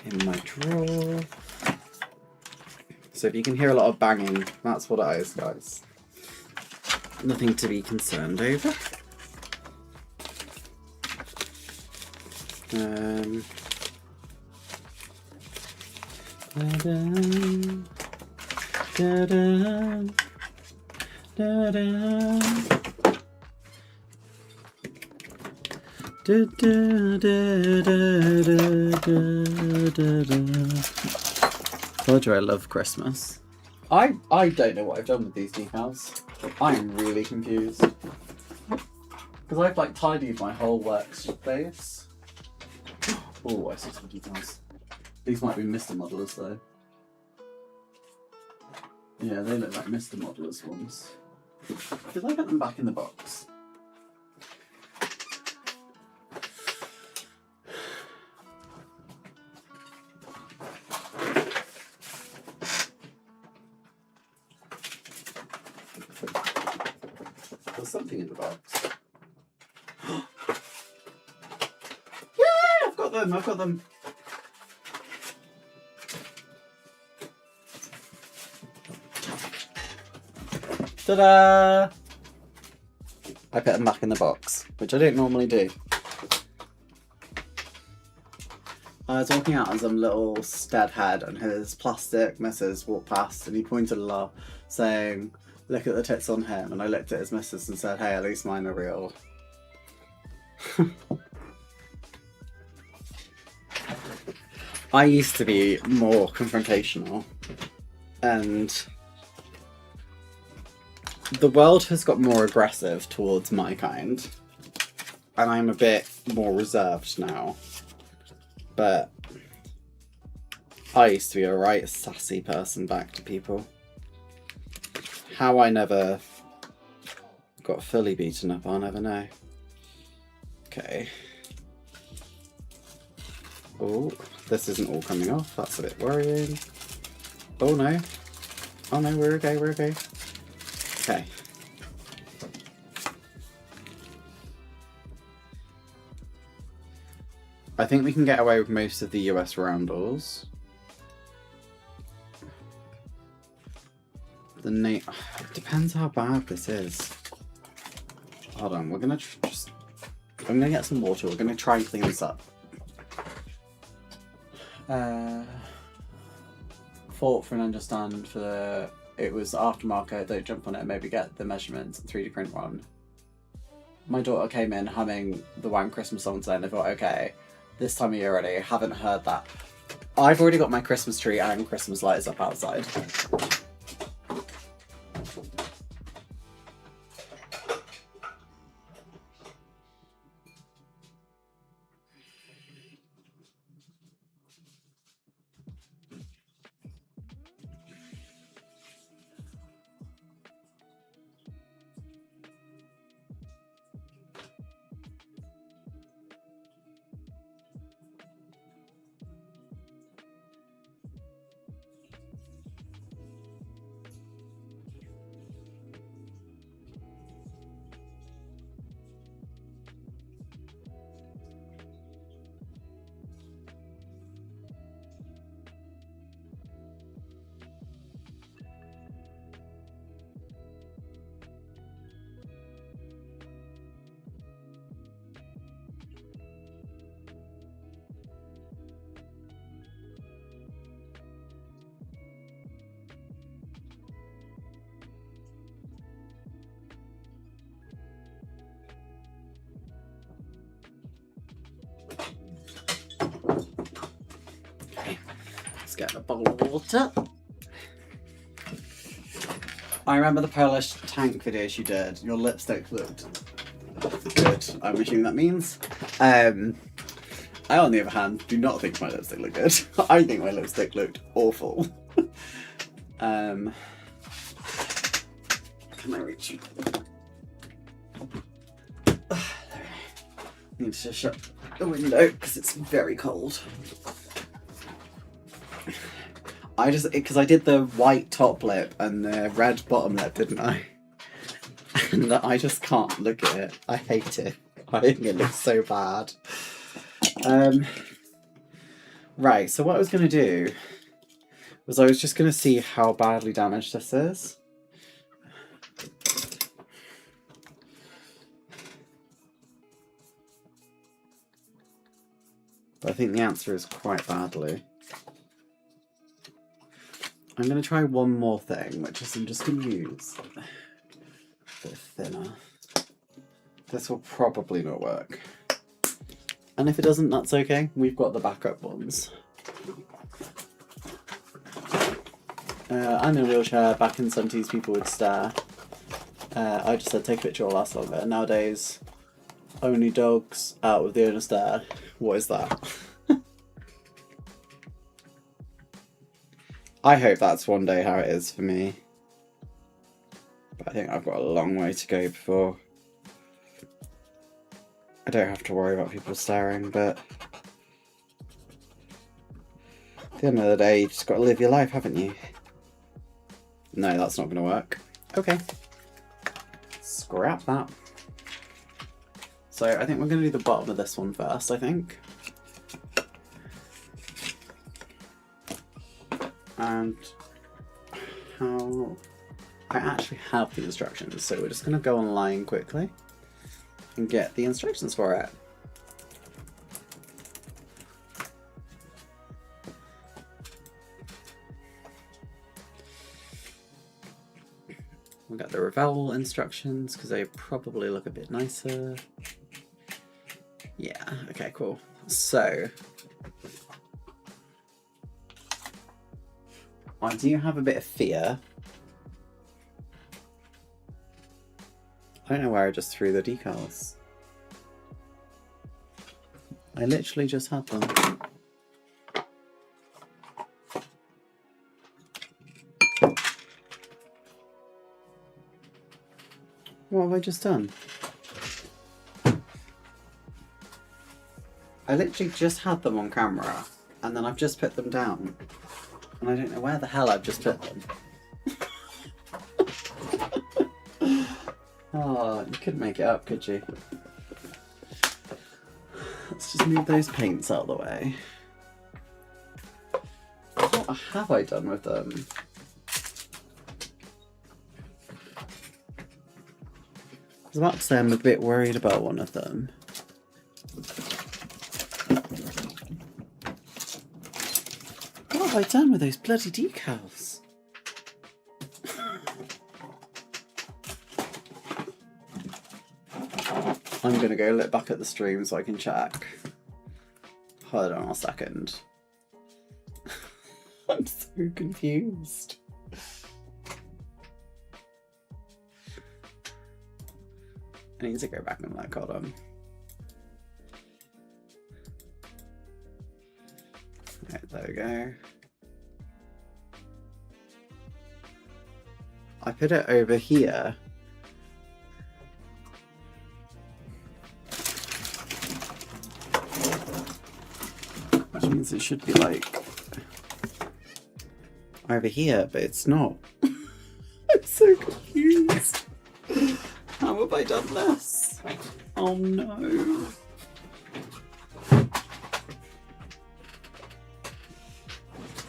[SPEAKER 1] in my drawer. So if you can hear a lot of banging, that's what it is, guys. Nothing to be concerned over. Told you I love Christmas. I don't know what I've done with these decals. I'm really confused. Because I've like tidied my whole workspace. Oh, I see some decals. These might be Mr. Modelers though. Yeah, they look like Mr. Modelers ones. Did I get them back in the box? There's something in the box. Yeah, I've got them. Ta-da! I put them back in the box, which I don't normally do. I was walking out and some little stud head and his plastic missus walked past and he pointed a lot saying, "Look at the tits on him," and I looked at his missus and said, "Hey, at least mine are real." I used to be more confrontational and the world has got more aggressive towards my kind and I'm a bit more reserved now. But I used to be a right sassy person back to people. How I never got fully beaten up, I'll never know. Okay. Oh, this isn't all coming off. That's a bit worrying. Oh no. Oh no, we're okay, we're okay. Okay. I think we can get away with most of the US roundels. The name depends how bad this is. Hold on, we're gonna I'm gonna get some water. We're gonna try and clean this up. Fault for an understand for the it was aftermarket. Don't jump on it. Maybe get the measurements and 3D print one. My daughter came in humming the Wham Christmas song today, and I thought, okay, this time of year already. Haven't heard that. I've already got my Christmas tree and Christmas lights up outside. Get a bowl of water. I remember the Polish tank video she did. Your lipstick looked good. I'm assuming that means. I, on the other hand, do not think my lipstick looked good. I think my lipstick looked awful. Can I reach? Need to shut the window because it's very cold. Because I did the white top lip and the red bottom lip, didn't I? And I just can't look at it. I hate it. I think it looks so bad. Right, so what I was going to do was I was just going to see how badly damaged this is. But I think the answer is quite badly. I'm going to try one more thing, which is I'm just going to use a bit thinner. This will probably not work. And if it doesn't, that's okay. We've got the backup ones. I'm in a wheelchair. Back in the 70s, people would stare. I just said take a picture, will last longer. Nowadays, only dogs out with the owner stare. What is that? I hope that's one day how it is for me. But I think I've got a long way to go before I don't have to worry about people staring, but at the end of the day, you just got to live your life, haven't you? No, that's not going to work. Okay. Scrap that. So I think we're going to do the bottom of this one first, I think. And how... I actually have the instructions, so we're just going to go online quickly and get the instructions for it. We've got the Revel instructions because they probably look a bit nicer. Yeah, okay, cool. So, I do have a bit of fear. I don't know where I just threw the decals. I literally just had them. What have I just done? I literally just had them on camera and then I've just put them down. And I don't know where the hell I've just put them. Oh, you couldn't make it up, could you? Let's just move those paints out of the way. What have I done with them? I was about to say I'm a bit worried about one of them. What have I done with those bloody decals? I'm gonna go look back at the stream so I can check. Hold on a second. I'm so confused. I need to go back and look, hold on. Right, there we go. I put it over here. Which means it should be like over here, but it's not. I'm so confused. How have I done this? Oh no.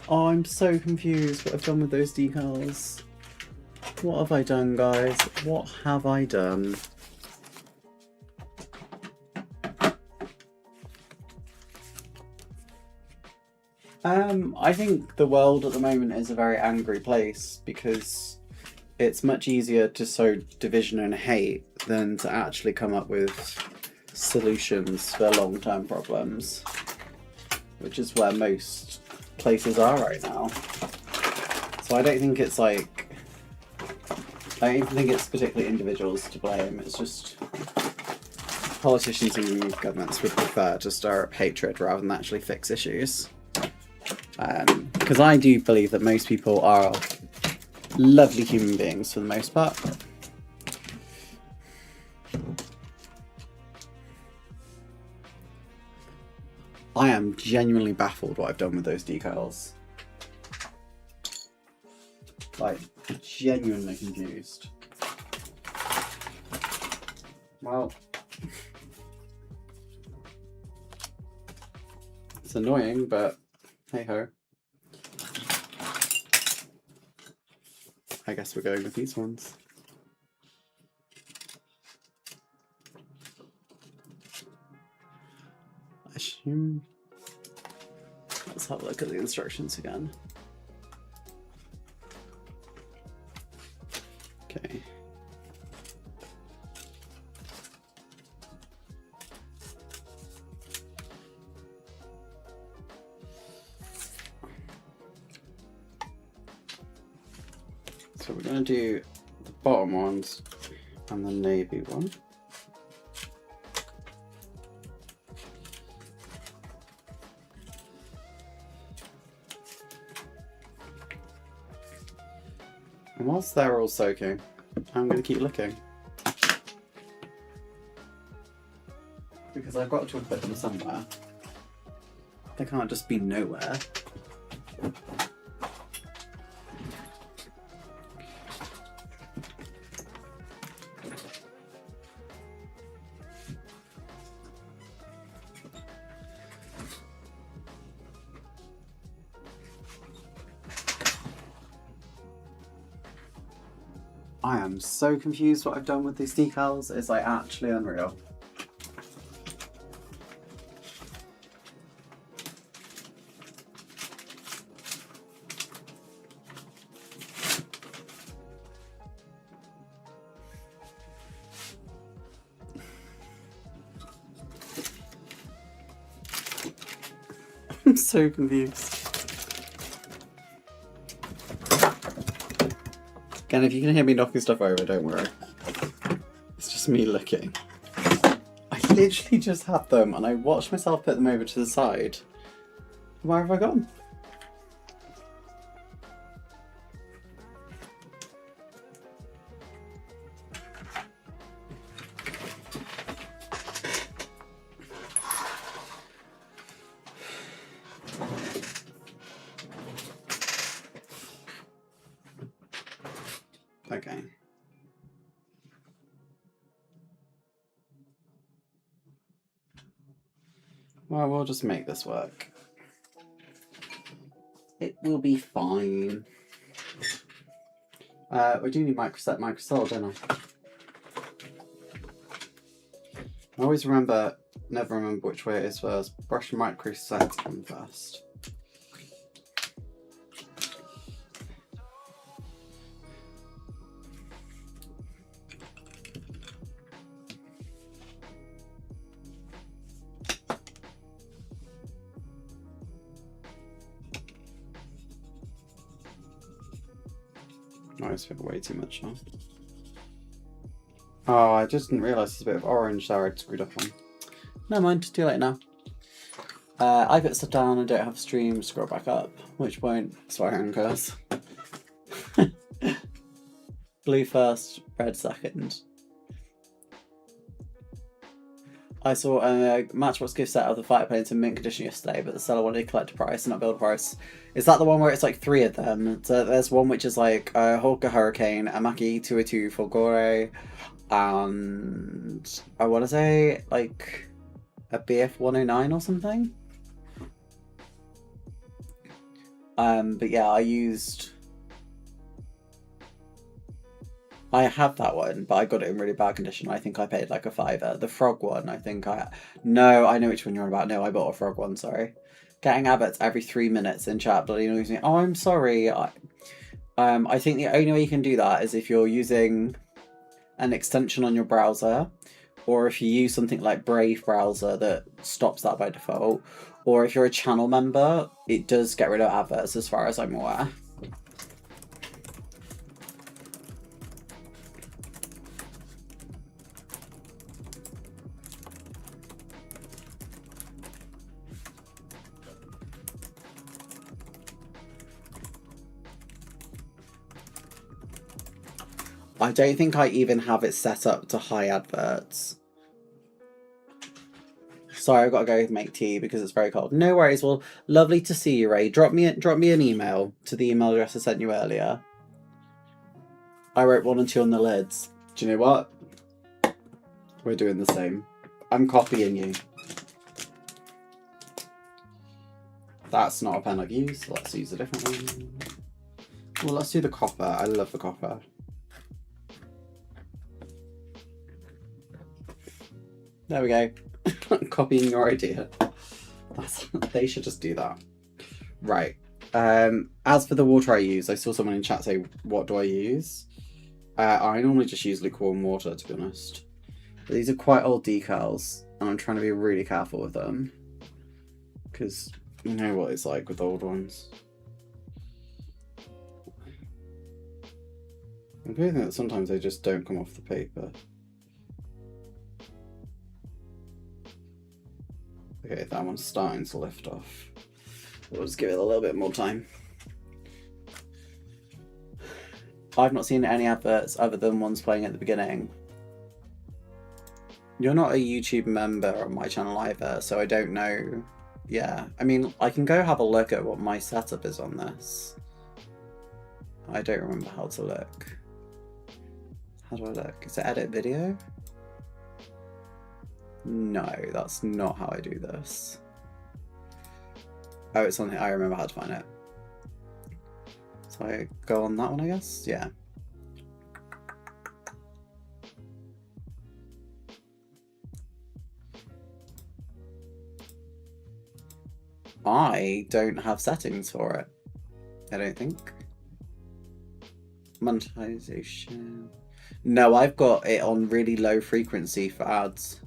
[SPEAKER 1] Oh, I'm so confused what I've done with those decals. What have I done, guys? What have I done? I think the world at the moment is a very angry place because it's much easier to sow division and hate than to actually come up with solutions for long-term problems, which is where most places are right now. So I don't think it's like, I don't even think it's particularly individuals to blame, it's just politicians and governments would prefer to stir up hatred rather than actually fix issues. Because I do believe that most people are lovely human beings for the most part. I am genuinely baffled what I've done with those decals. Like, genuinely confused. Well, it's annoying, but hey ho. I guess we're going with these ones. I assume. Let's have a look at the instructions again. Okay. So we're going to do the bottom ones and the navy one. And whilst they're all soaking, I'm going to keep looking. Because I've got to put them somewhere. They can't just be nowhere. I am so confused what I've done with these decals. It's like actually unreal. I'm so confused. Again, if you can hear me knocking stuff over, don't worry. It's just me looking. I literally just had them and I watched myself put them over to the side. Where have I gone? Okay. Well, we'll just make this work. It will be fine. We do need microsol, don't I? I always never remember which way it is first. Brush microset on first. Oh, it's way too much now. Oh, I just didn't realise there's a bit of orange there I'd screwed up on. Never mind, too late now. I put stuff down and don't have stream, scroll back up, which won't swear and curse. Blue first, red second. I saw a Matchbox gift set of the fighter planes in mint condition yesterday, but the seller wanted to collect a price and not build a price. Is that the one where it's like 3 of them? So there's one which is like a Hawker Hurricane, a Maki 202 Folgore, and I want to say like a BF 109 or something. But yeah, I have that one, but I got it in really bad condition. I think I paid like a £5. The frog one, No, I know which one you're on about. No, I bought a frog one, sorry. Getting abbots every 3 minutes in chat bloody annoys me. Oh, I'm sorry. I think the only way you can do that is if you're using an extension on your browser, or if you use something like Brave browser that stops that by default, or if you're a channel member, it does get rid of adverts as far as I'm aware. I don't think I even have it set up to high adverts. Sorry, I've got to go make tea because it's very cold. No worries. Well, lovely to see you, Ray. Drop me an email to the email address I sent you earlier. I wrote 1 and 2 on the lids. Do you know what? We're doing the same. I'm copying you. That's not a pen I've used. Let's use a different one. Well, let's do the copper. I love the copper. There we go. Copying your idea. They should just do that. Right. As for the water I use, I saw someone in chat say, what do I use? I normally just use lukewarm water, to be honest. But these are quite old decals, and I'm trying to be really careful with them. Because you know what it's like with old ones. I'm feeling that sometimes they just don't come off the paper. Okay, that one's starting to lift off. We'll just give it a little bit more time. I've not seen any adverts other than ones playing at the beginning. You're not a YouTube member on my channel either, so I don't know. Yeah, I mean, I can go have a look at what my setup is on this. I don't remember how to look. How do I look? Is it edit video? No, that's not how I do this. Oh, it's on here. I remember how to find it. So I go on that one, I guess? Yeah. I don't have settings for it. I don't think. Monetization. No, I've got it on really low frequency for ads.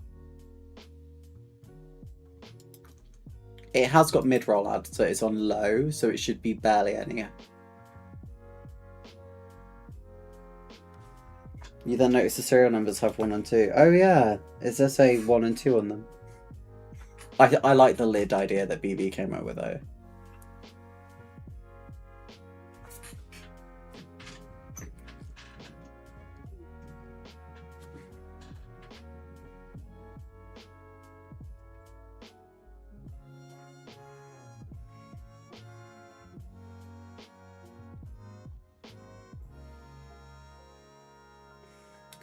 [SPEAKER 1] It has got mid-roll ads, so it's on low, so it should be barely any. You then notice the serial numbers have 1 and 2. Oh yeah, it does say 1 and 2 on them. I like the lid idea that BB came up with though.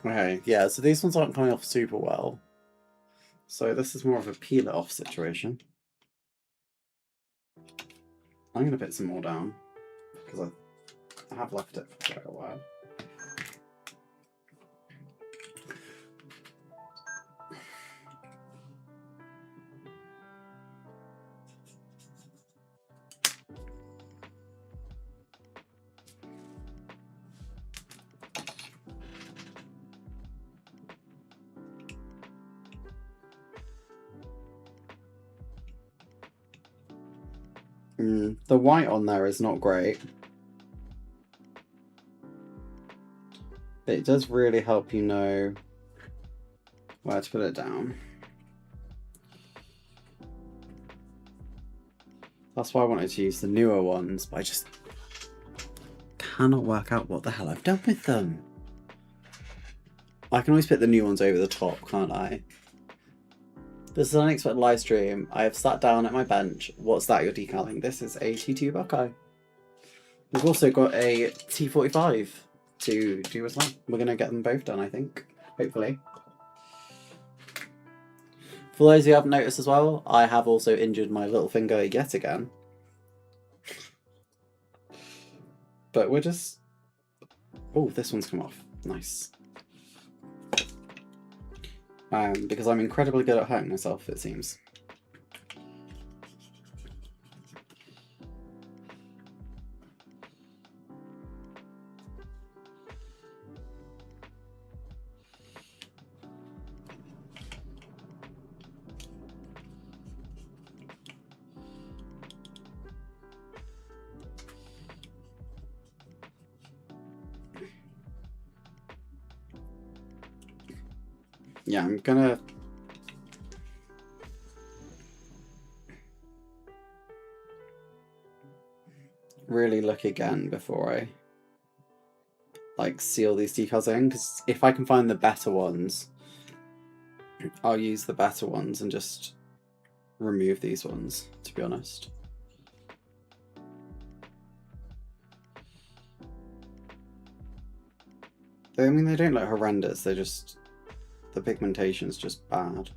[SPEAKER 1] Okay, yeah, so these ones aren't coming off super well. So this is more of a peel it off situation. I'm going to put some more down because I have left it for quite a while. The white on there is not great. But it does really help you know where to put it down. That's why I wanted to use the newer ones, but I just cannot work out what the hell I've done with them. I can always put the new ones over the top, can't I? This is an unexpected live stream. I have sat down at my bench. What's that you're decaling? This is a T2 Buckeye. We've also got a T45 to do as well. We're going to get them both done, I think. Hopefully. For those who haven't noticed as well, I have also injured my little finger yet again. But we're just... Oh, this one's come off. Nice. Because I'm incredibly good at hurting myself, it seems. Yeah, I'm gonna... really look again before I like seal these decals in, because if I can find the better ones, I'll use the better ones and just remove these ones, to be honest. I mean, they don't look horrendous, they're just... the pigmentation's just bad.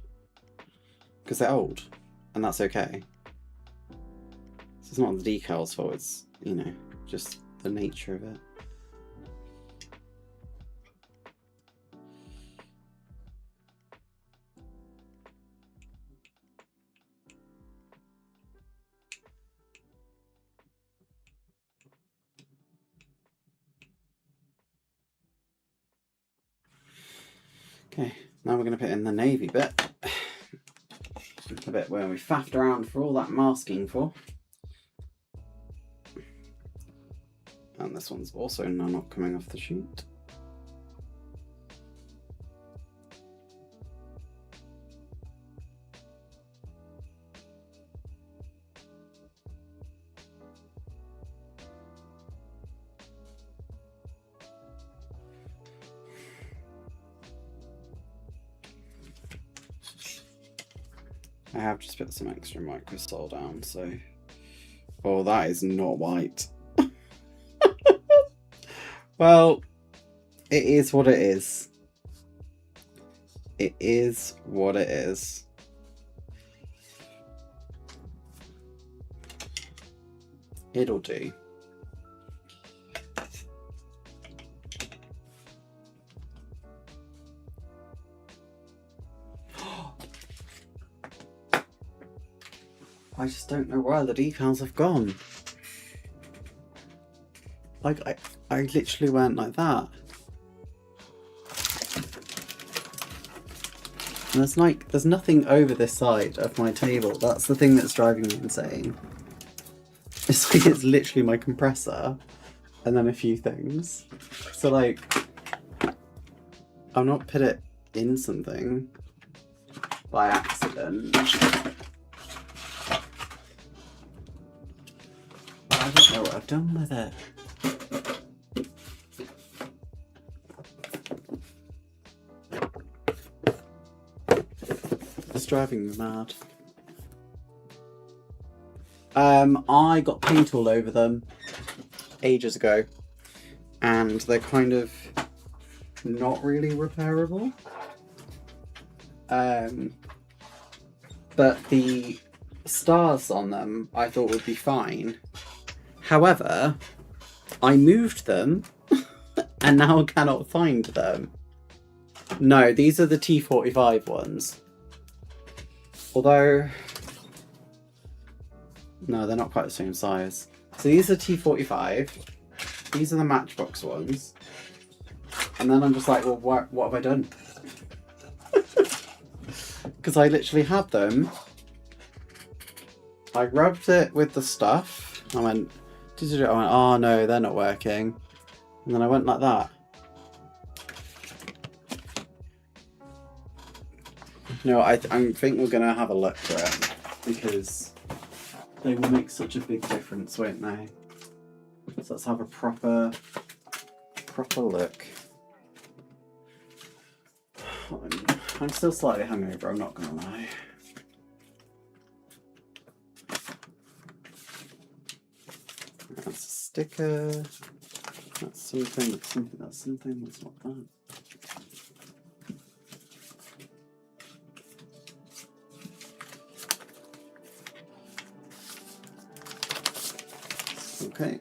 [SPEAKER 1] Because they're old, and that's okay. So it's not the decals fault, it's, you know, just the nature of it. Okay, now we're going to put in the navy bit. The bit where we faffed around for all that masking for. And this one's also now not coming off the sheet. I have just put some extra microsol down, so... Oh, that is not white. Well, it is what it is. It is what it is. It'll do. I just don't know where the decals have gone. Like, I literally went like that. And there's nothing over this side of my table. That's the thing that's driving me insane. It's like it's literally my compressor and then a few things. So like, I've not put it in something by accident. I don't know what I've done with it. It's driving me mad. I got paint all over them ages ago, and they're kind of not really repairable. But the stars on them I thought would be fine. However, I moved them and now cannot find them. No, these are the T45 ones. Although... No, they're not quite the same size. So these are T45. These are the Matchbox ones. And then I'm just like, well, what have I done? Because I literally had them. I rubbed it with the stuff. I went, oh no, they're not working. And then I went like that. No, I think we're going to have a look for it. Because they will make such a big difference, won't they? So let's have a proper look. I'm still slightly hungover, I'm not gonna lie. That's a sticker. That's something. That's something. That's not that. Okay.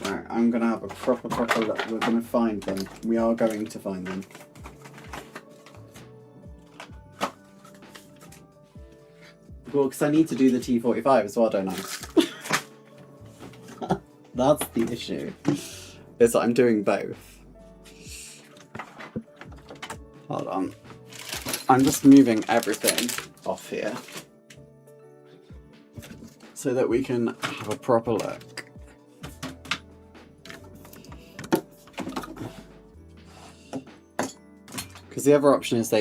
[SPEAKER 1] Alright, I'm gonna have a proper look. We're gonna find them. We are going to find them. Well, because I need to do the T45 as well, don't I? That's the issue. Is that I'm doing both. Hold on. I'm just moving everything off here so that we can have a proper look. Because the other option is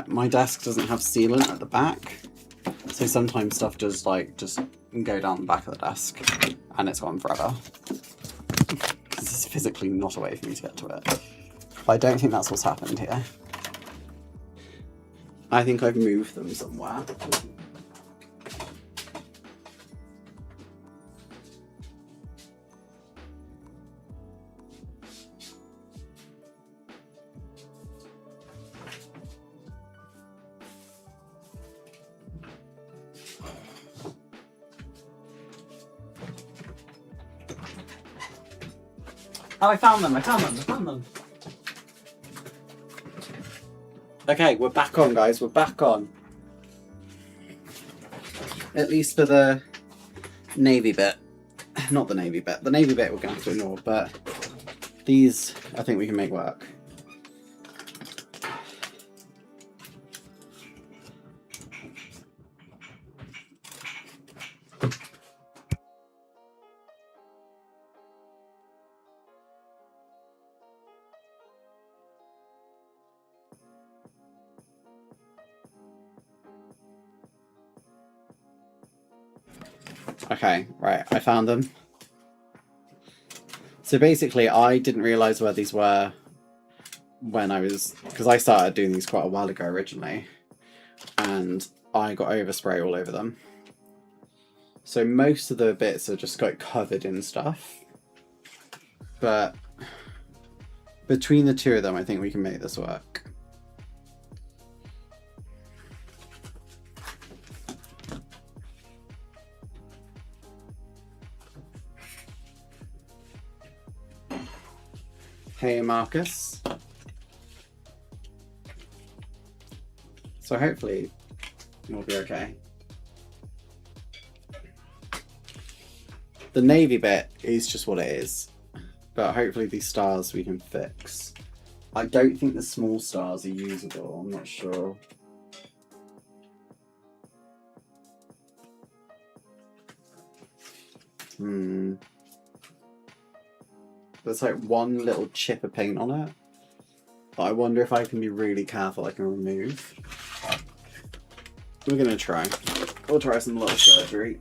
[SPEAKER 1] my desk doesn't have sealant at the back, so sometimes stuff does just go down the back of the desk and it's gone forever. This is physically not a way for me to get to it. But I don't think that's what's happened here. I think I've moved them somewhere. Oh, I found them. Okay, we're back on, guys. We're back on. At least for the navy bit. Not the navy bit. The navy bit we're going to have to ignore, but these I think we can make work. Okay, right, I found them. So basically, I didn't realise where these were when because I started doing these quite a while ago originally, and I got overspray all over them. So most of the bits are just got covered in stuff, but between the two of them, I think we can make this work. Hey, Marcus. So hopefully we'll be okay. The navy bit is just what it is, but hopefully these stars we can fix. I don't think the small stars are usable, I'm not sure. There's like one little chip of paint on it, but I wonder if I can be really careful I can remove. We're gonna try. We'll try some little surgery.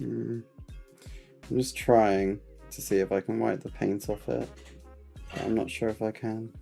[SPEAKER 1] I'm just trying to see if I can wipe the paint off it. But I'm not sure if I can.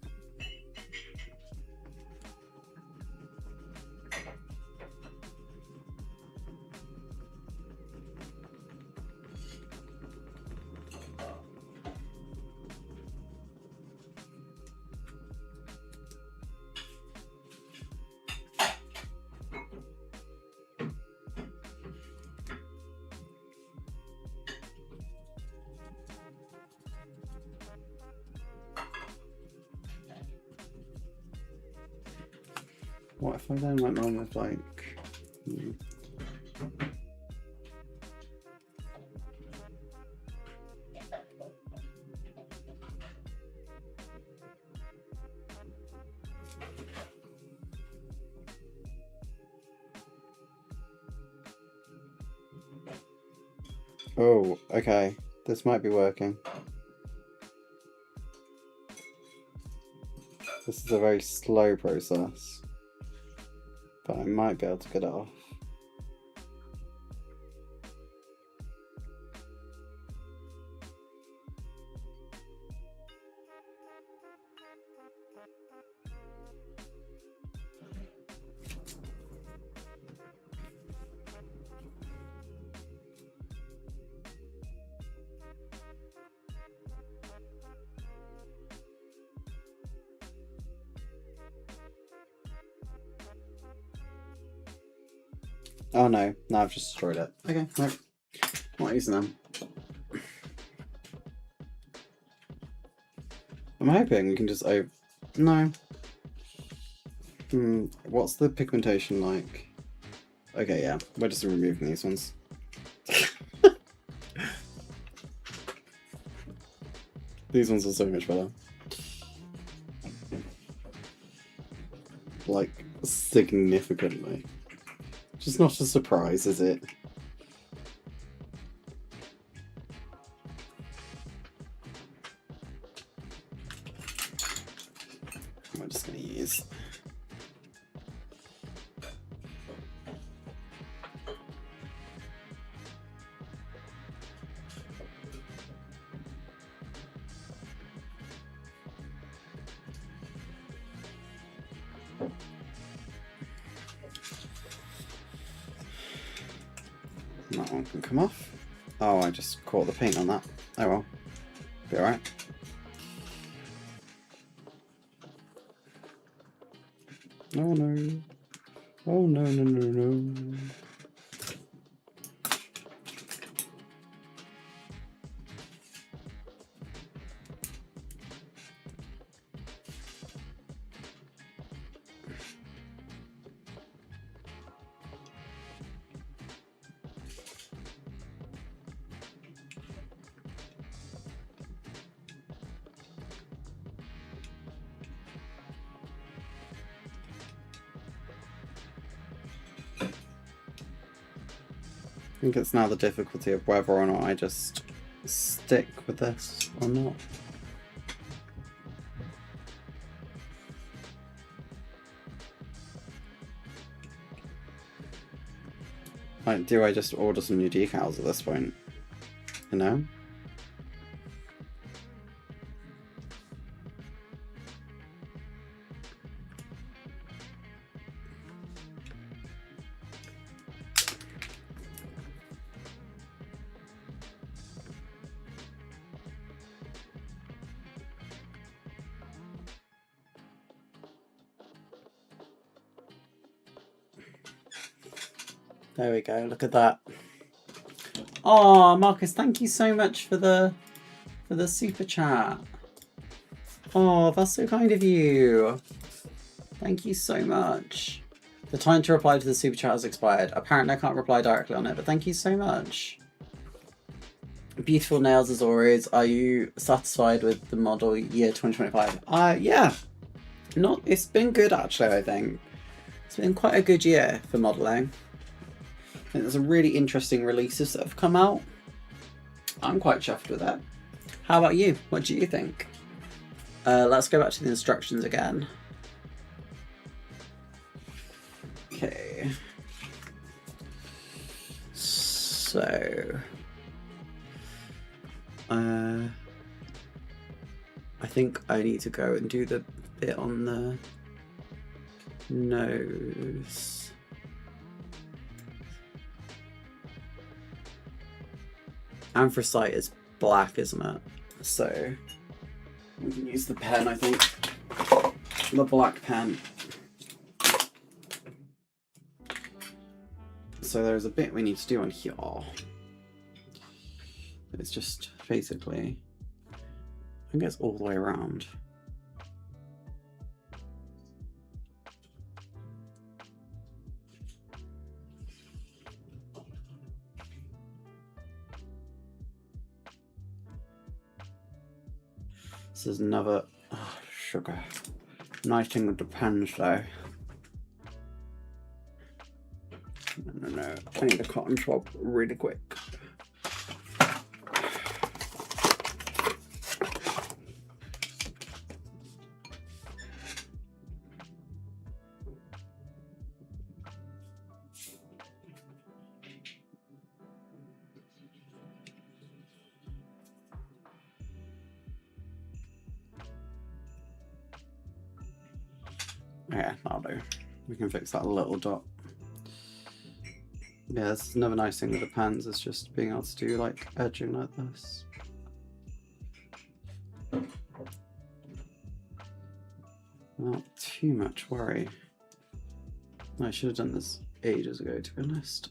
[SPEAKER 1] What if I then went on with like... Oh, okay. This might be working. This is a very slow process, but I might be able to get it off. Oh no, I've just destroyed it. Okay, no, I'm not using them. I'm hoping we can just no. What's the pigmentation like? Okay, yeah, we're just removing these ones. These ones are so much better. Like, significantly. Just not a surprise, is it? I'm just going to use... That one can come off. Oh, I just caught the paint on that. Oh well. Be alright. Oh no. Oh no, no, no, no. I think it's now the difficulty of whether or not I just stick with this or not. Like, do I just order some new decals at this point? You know? There we go, look at that. Oh, Marcus, thank you so much for the super chat. Oh, that's so kind of you. Thank you so much. The time to reply to the super chat has expired. Apparently I can't reply directly on it, but thank you so much. Beautiful nails as always. Are you satisfied with the model year 2025? Yeah. It's been good actually, I think. It's been quite a good year for modelling. I think there's some really interesting releases that have come out. I'm quite chuffed with that. How about you? What do you think? Let's go back to the instructions again. Okay. So... I think I need to go and do the bit on the nose. Anthracite is black, isn't it? So we can use the pen, I think. The black pen. So there's a bit we need to do on here. It's just basically, I think it's all the way around. This is another sugar. Nice thing with the pens though. No. I need a cotton swab really quick. Yeah, that'll do. We can fix that little dot. Yeah, this is another nice thing with the pens, is just being able to do like edging like this. Not too much worry. I should have done this ages ago, to be honest.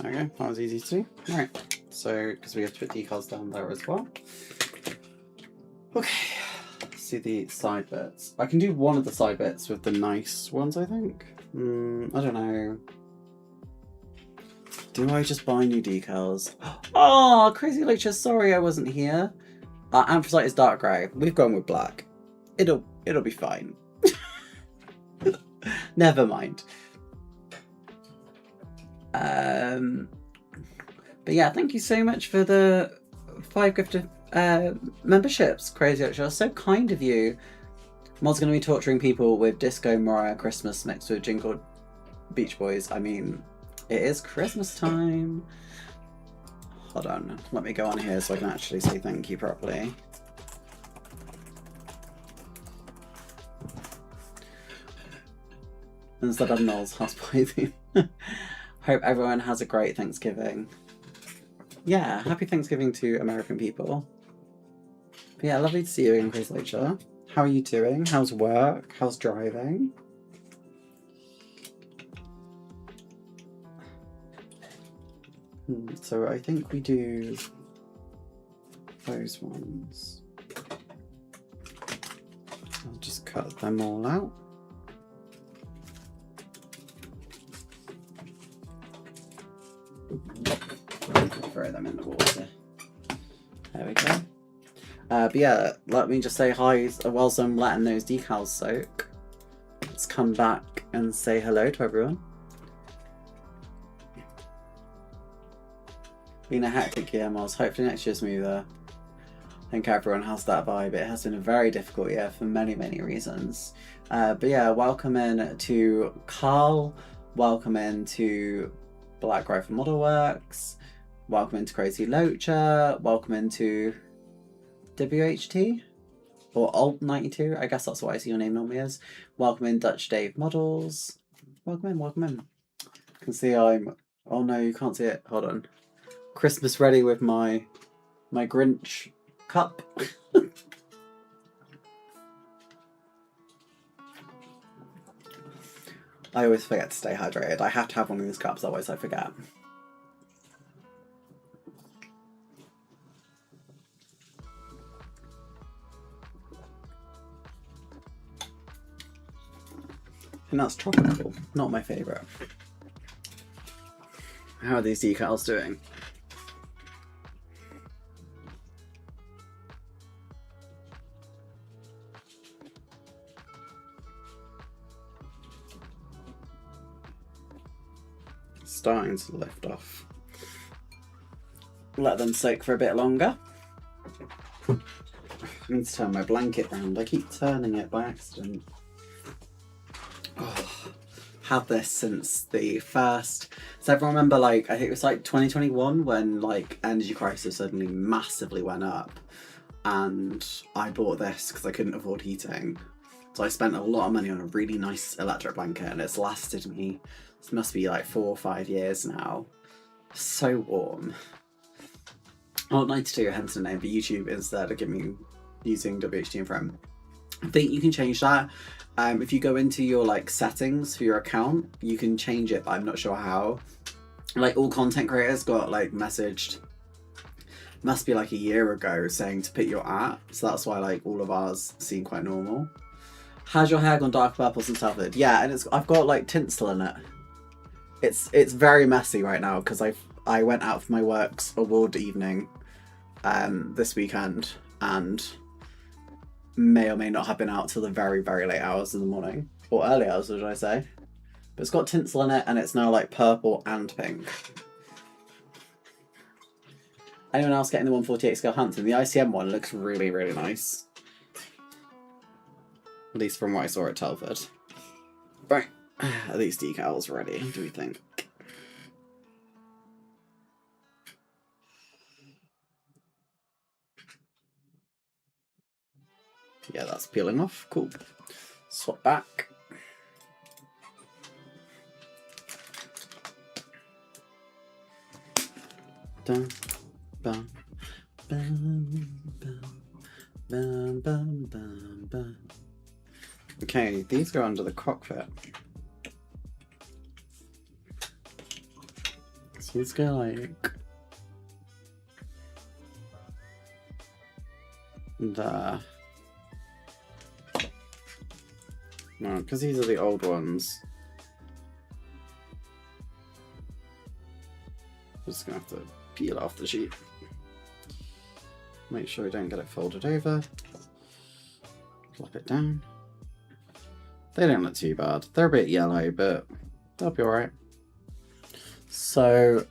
[SPEAKER 1] There we go, that was easy to do. Right, so because we have to put decals down there as well. Okay, let's see the side bits. I can do one of the side bits with the nice ones, I think. I don't know. Do I just buy new decals? Oh, Crazy Lecture, sorry I wasn't here. Anthracite is dark grey. We've gone with black. It'll be fine. Never mind. But yeah, thank you so much for the 5 gifted memberships, Crazy Lecture. So kind of you. Mod's going to be torturing people with Disco Mariah Christmas mixed with Jingle Beach Boys. I mean, it is Christmas time. Hold on, let me go on here so I can actually say thank you properly. Instead of Noel's house party theme. Hope everyone has a great Thanksgiving. Yeah, happy Thanksgiving to American people. But yeah, lovely to see you in Crazy Lecture. How are you doing? How's work? How's driving? So I think we do those ones. I'll just cut them all out. Throw them in the water. There we go. But yeah, let me just say hi whilst I'm letting those decals soak. Let's come back and say hello to everyone. Been a hectic year, Moz. Hopefully next year's smoother. I think everyone has that vibe. It has been a very difficult year for many, many reasons. But yeah, welcome in to Carl. Welcome in to Black Rifle Model Works. Welcome into Crazy Loacher. Welcome into WHT or Alt92. I guess that's what I see your name normally is. Welcome in Dutch Dave Models. Welcome in, welcome in. You can see I'm. Oh no, you can't see it. Hold on. Christmas ready with my Grinch cup. I always forget to stay hydrated. I have to have one of these cups, otherwise I forget. And that's tropical, not my favourite. How are these decals doing? Starting to lift off. Let them soak for a bit longer. I need to turn my blanket round. I keep turning it by accident. Oh, had this since the first. So everyone remember, like, I think it was like 2021 when like energy crisis suddenly massively went up, and I bought this because I couldn't afford heating. So I spent a lot of money on a really nice electric blanket, and it's lasted me. This must be like 4 or 5 years now. So warm. Oh, 92, hence the name, but YouTube instead of giving me using WHT and Frame. I think you can change that. If you go into your like settings for your account, you can change it, but I'm not sure how. Like all content creators got like messaged, must be like a year ago, saying to put your at. So that's why like all of ours seem quite normal. Has your hair gone dark purple since childhood? Yeah, and I've got like tinsel in it. It's very messy right now because I went out for my works award evening this weekend and may or may not have been out till the very, very late hours in the morning. Or early hours, should I say. But it's got tinsel in it and it's now like purple and pink. Anyone else getting the 148 scale Hampton? The ICM one looks really, really nice. At least from what I saw at Telford. Right. Are these decals ready, do we think? Yeah, that's peeling off. Cool. Swap back. Dun, bum, bum, bum, bum, bum, bum, bum. Okay, these go under the cockpit. So these go like... There. No, because these are the old ones. I'm just going to have to peel off the sheet. Make sure we don't get it folded over. Flop it down. They don't look too bad. They're a bit yellow, but they'll be alright. So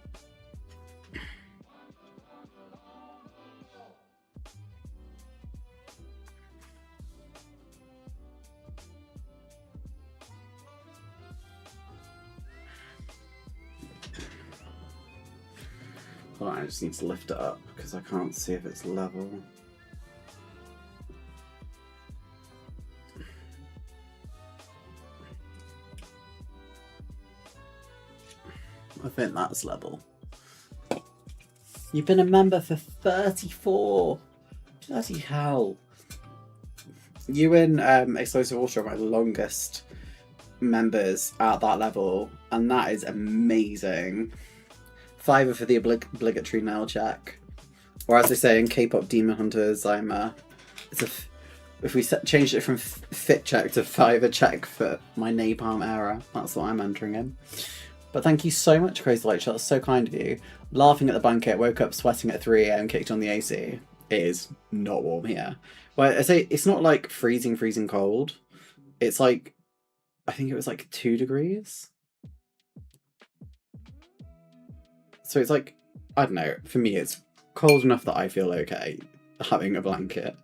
[SPEAKER 1] hold on, I just need to lift it up because I can't see if it's level. I think that's level. You've been a member for 34. Bloody hell. You and Explosive Water are my longest members at that level, and that is amazing. $5 for the obligatory nail check. Or as they say in K-pop Demon Hunters, if we changed it from fit check to $5 check for my napalm era, that's what I'm entering in. But thank you so much, Crazy Light Shot. That's so kind of you. Laughing at the blanket, woke up sweating at 3 AM, kicked on the AC. It is not warm here. Well, I say it's not like freezing cold. It's like, I think it was like 2 degrees. So it's like, I don't know, for me it's cold enough that I feel okay having a blanket.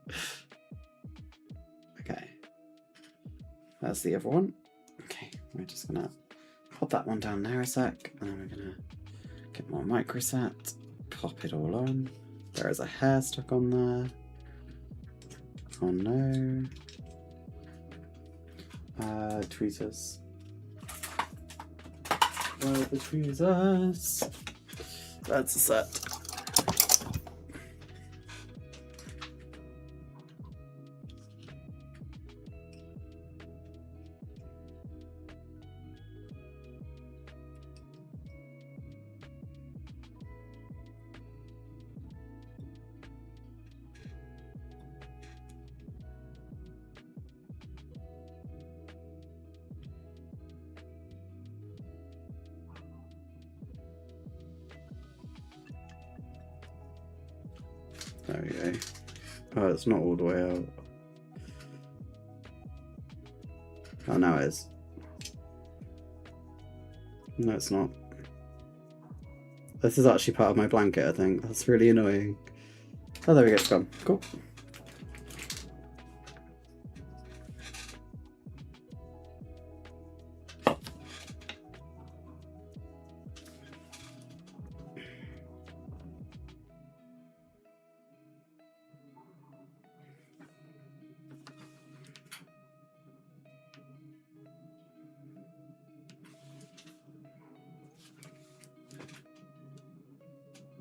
[SPEAKER 1] Okay. That's the other one. Okay, we're just gonna pop that one down there a sec, and then we're gonna get more micro set, pop it all on. There is a hair stuck on there. Oh no. Tweezers. Where are the tweezers? That's a set. There we go. Oh, it's not all the way out. Oh, now it is. No, it's not. This is actually part of my blanket, I think. That's really annoying. Oh, there we go, it's gone. Cool.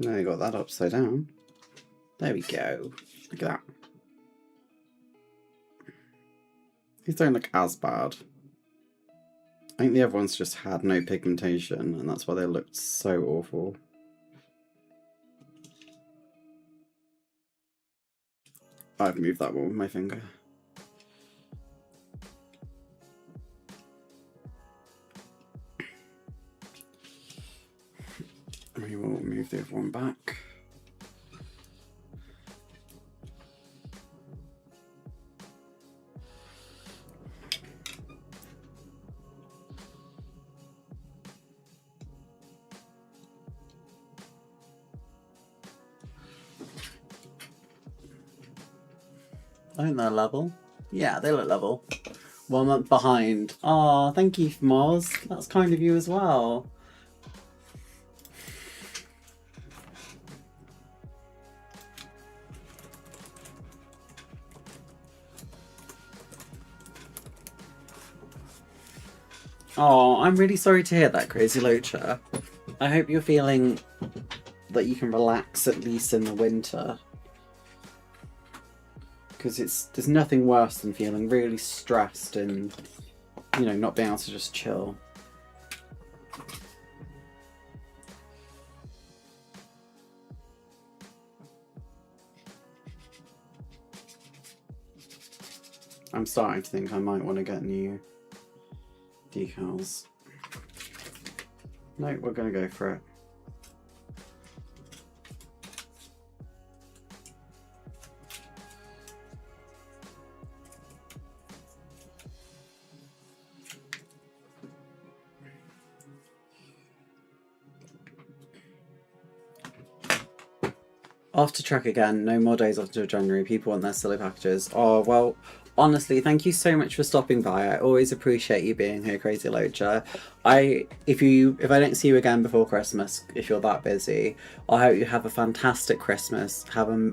[SPEAKER 1] Now you got that upside down. There we go. Look at that. These don't look as bad. I think the other ones just had no pigmentation, and that's why they looked so awful. I've moved that one with my finger. We will move the other one back. I think they're level. Yeah, they look level. 1 month behind. Oh, thank you, Moz. That's kind of you as well. Oh, I'm really sorry to hear that, Crazy Locha. I hope you're feeling that you can relax at least in the winter. Because there's nothing worse than feeling really stressed and, you know, not being able to just chill. I'm starting to think I might want to get new decals. No, we're going to go for it. Off to track again. No more days off until January. People want their silly packages. Oh, well, honestly, thank you so much for stopping by. I always appreciate you being here, Crazy Loacher. If I don't see you again before Christmas, if you're that busy, I hope you have a fantastic Christmas. Have a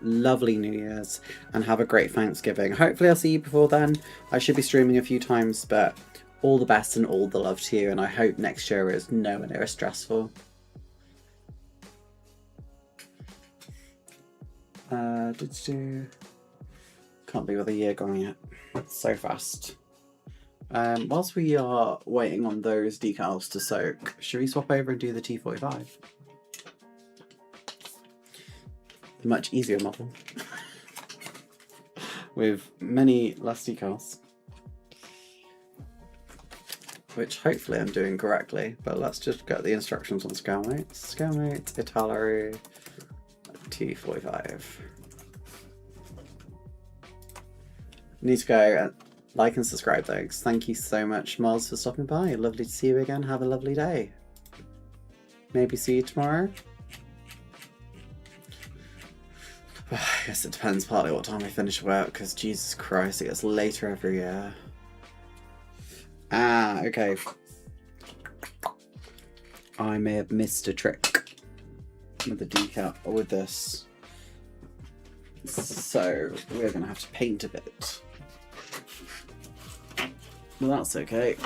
[SPEAKER 1] lovely New Year's and have a great Thanksgiving. Hopefully I'll see you before then. I should be streaming a few times, but all the best and all the love to you, and I hope next year is nowhere near as stressful. Can't believe the year going yet. It's so fast. Whilst we are waiting on those decals to soak, should we swap over and do the T45? The much easier model. With many less decals. Which hopefully I'm doing correctly, but let's just get the instructions on scale weight. Scale weight, Italeri, T45. Need to go and like and subscribe though. Thank you so much, Moz, for stopping by. Lovely to see you again. Have a lovely day. Maybe see you tomorrow. I guess it depends partly what time I finish work, because Jesus Christ, it gets later every year. Ah, okay. I may have missed a trick with the decal or with this. So we're gonna have to paint a bit. Well, that's okay.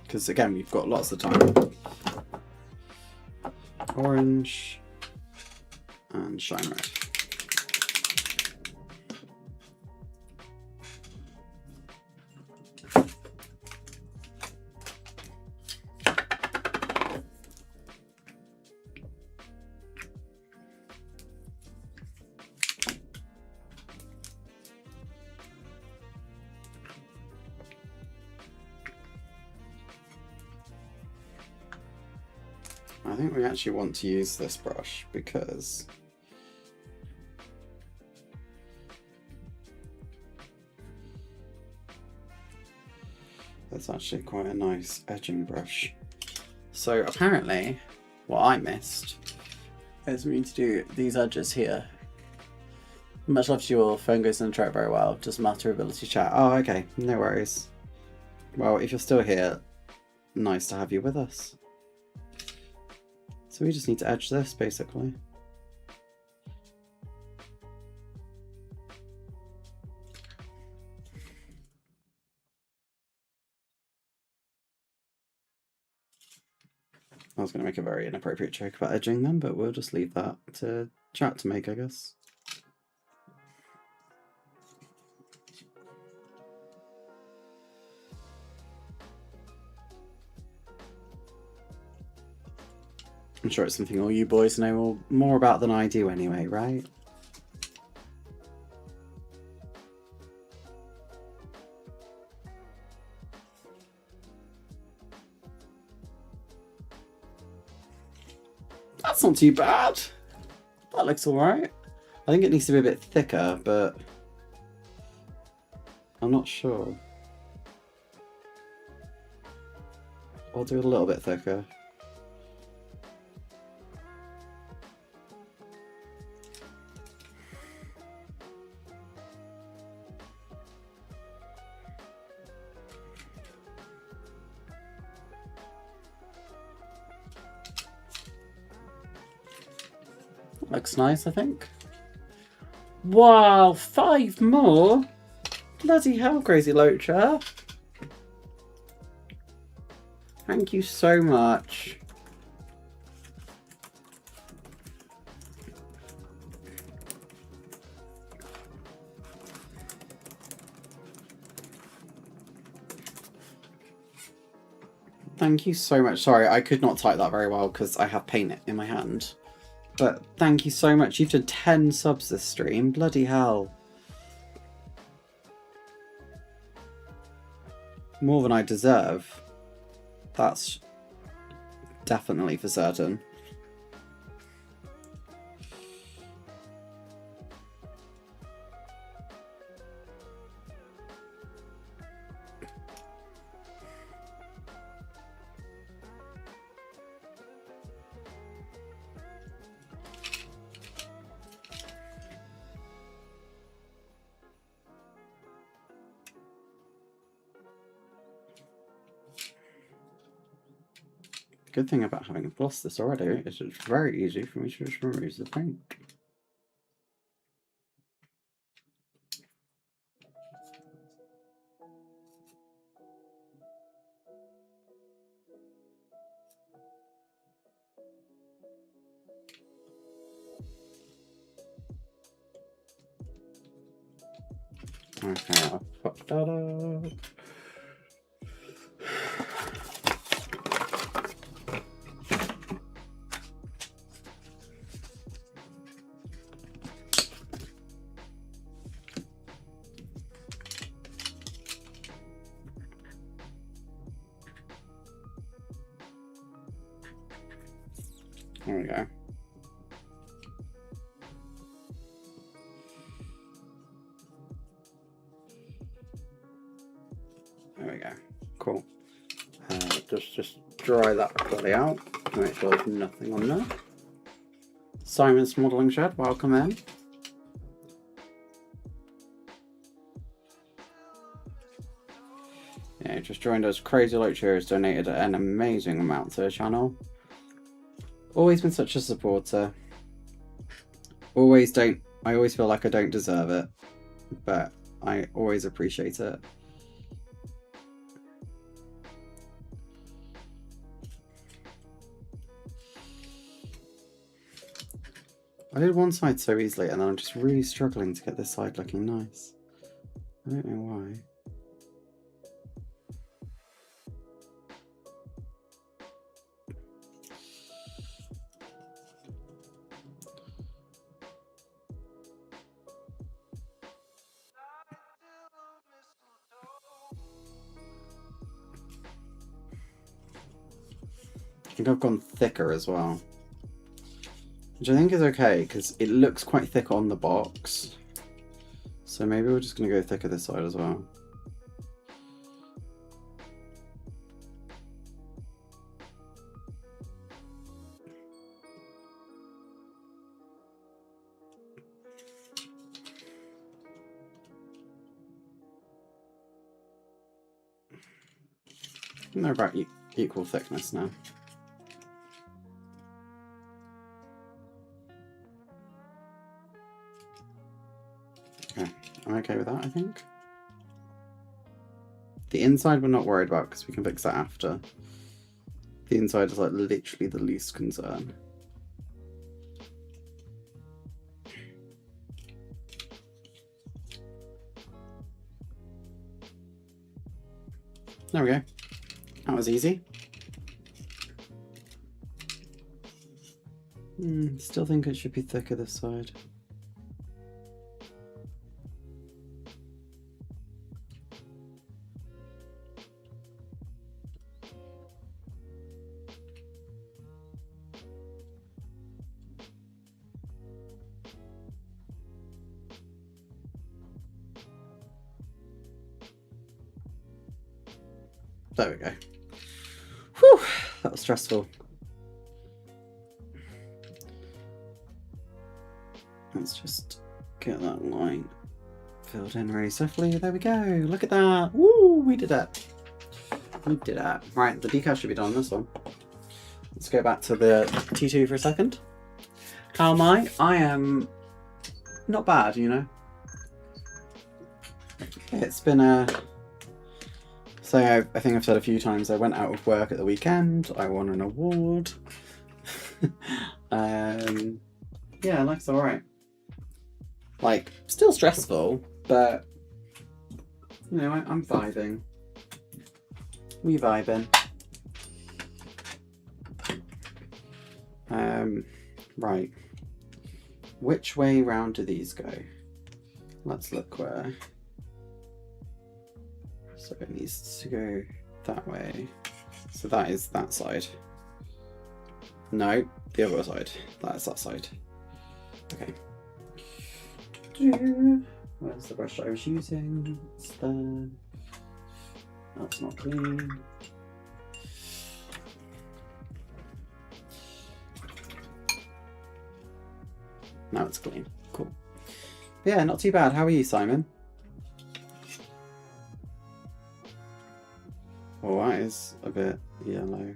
[SPEAKER 1] Because again, we've got lots of time. Orange and shine red. I think we actually want to use this brush because that's actually quite a nice edging brush. So apparently what I missed is we need to do these edges here. Much love to you all. Phone goes in the track very well. Just matter ability chat. Oh, okay. No worries. Well, if you're still here, nice to have you with us. So we just need to edge this, basically. I was going to make a very inappropriate joke about edging them, but we'll just leave that to chat to make, I guess. I'm sure it's something all you boys know more about than I do anyway, right? That's not too bad. That looks alright. I think it needs to be a bit thicker, but I'm not sure. I'll do it a little bit thicker. Looks nice, I think. Wow, 5 more? Bloody hell, Crazy Loacher. Thank you so much. Thank you so much. Sorry, I could not type that very well because I have paint in my hand. But thank you so much. You've done 10 subs this stream. Bloody hell. More than I deserve. That's definitely for certain. Good thing about having glossed this already is it's very easy for me to just remove the paint. Okay, I'll pop that up. There we go. There we go. Cool. Just dry that fully out to make sure there's nothing on there. Simon's Modelling Shed, welcome in. Yeah, just joined us. Crazy Locher has donated an amazing amount to the channel. Always been such a supporter. I always feel like I don't deserve it, but I always appreciate it. I did one side so easily and then I'm just really struggling to get this side looking nice. I don't know why. I think I've gone thicker as well. Which I think is okay, because it looks quite thick on the box. So maybe we're just going to go thicker this side as well. And they're about equal thickness now. Okay, I'm okay with that, I think. The inside we're not worried about because we can fix that after. The inside is like literally the least concern. There we go. That was easy. Still think it should be thicker this side. There we go. Whew, that was stressful. Let's just get that line filled in really swiftly. There we go. Look at that. Woo, we did it. We did it. Right, the decal should be done on this one. Let's go back to the T2 for a second. How am I? I am not bad, you know. It's been a... So I think I've said a few times, I went out of work at the weekend, I won an award. Yeah, life's alright. Like, still stressful, but, you know, I'm vibing. We vibing. Right, Which way round do these go? Let's look where. So it needs to go that way. So that is that side. No, the other side. That's that side. Okay. Where's the brush I was using? It's there. That's not clean. Now it's clean. Cool. Yeah, not too bad. How are you, Simon? Oh, that is a bit yellow.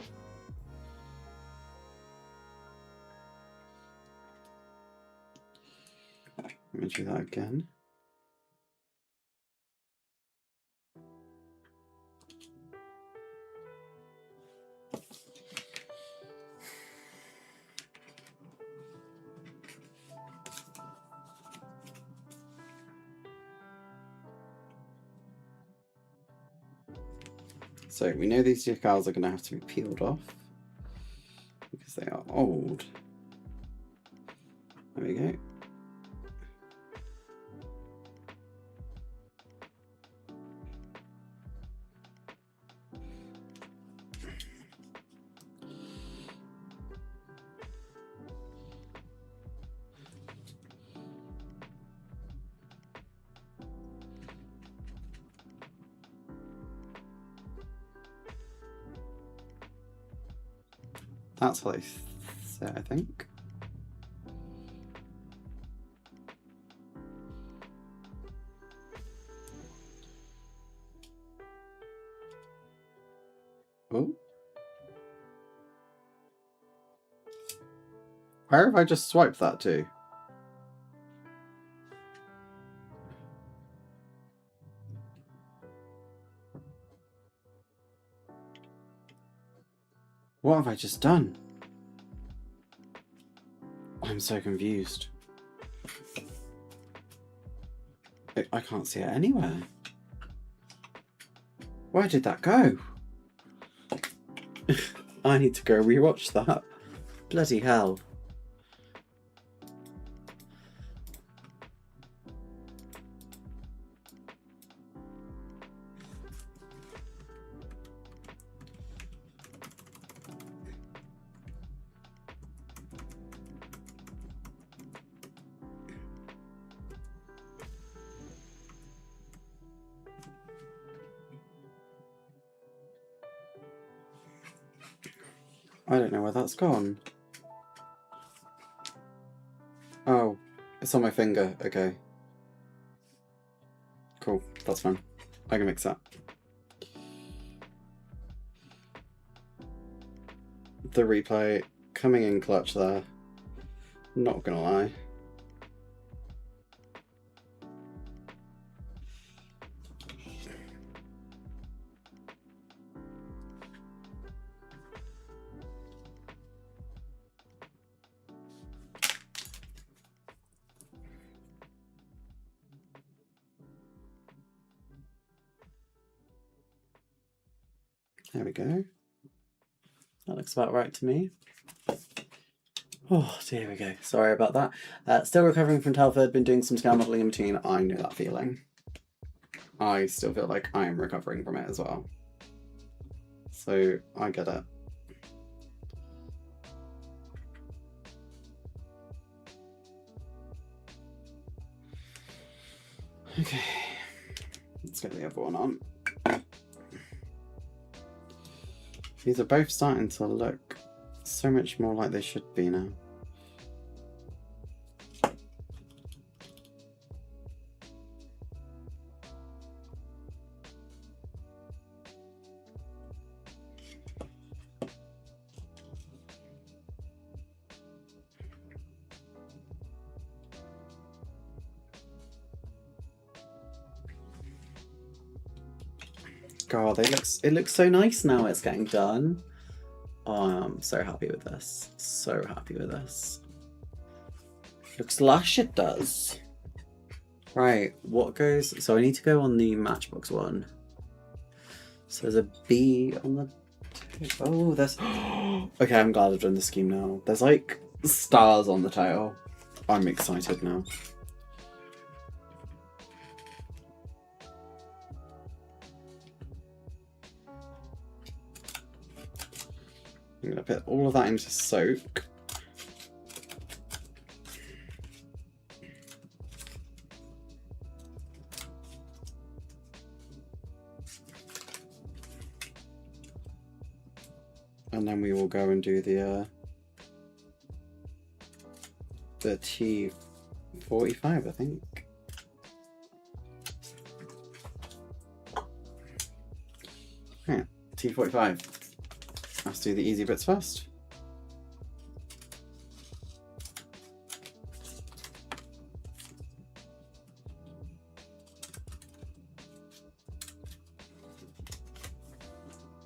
[SPEAKER 1] Let me do that again. So we know these decals are going to have to be peeled off because they are old. There we go. That's what I said, I think. Oh. Where have I just swiped that to? What have I just done? I'm so confused. I can't see it anywhere. Where did that go? I need to go rewatch that. Bloody hell. I don't know where that's gone. Oh, it's on my finger. Okay. Cool, that's fine. I can mix that. The replay coming in clutch there. Not gonna lie. There we go. That looks about right to me. Oh, there we go. Sorry about that. Still recovering from Telford. Been doing some scale modelling in between. I know that feeling. I still feel like I am recovering from it as well. So I get it. Okay. Let's get the other one on. These are both starting to look so much more like they should be now. God, it looks so nice now it's getting done. Oh, I'm so happy with this. So happy with this. Looks lush, it does. Right, what goes... So I need to go on the Matchbox one. So there's a B on the... Oh, there's... Okay, I'm glad I've done the scheme now. There's like stars on the tail. I'm excited now. I'm going to put all of that into soak. And then we will go and do the T45, I think. Yeah, T45. Let's do the easy bits first.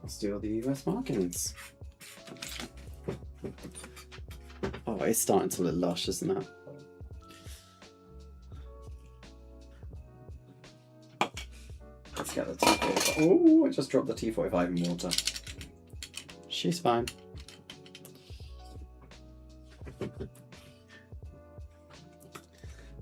[SPEAKER 1] Let's do all the US markings. Oh, it's starting to look lush, isn't it? Let's get the T45. Oh, I just dropped the T45 in water. She's fine.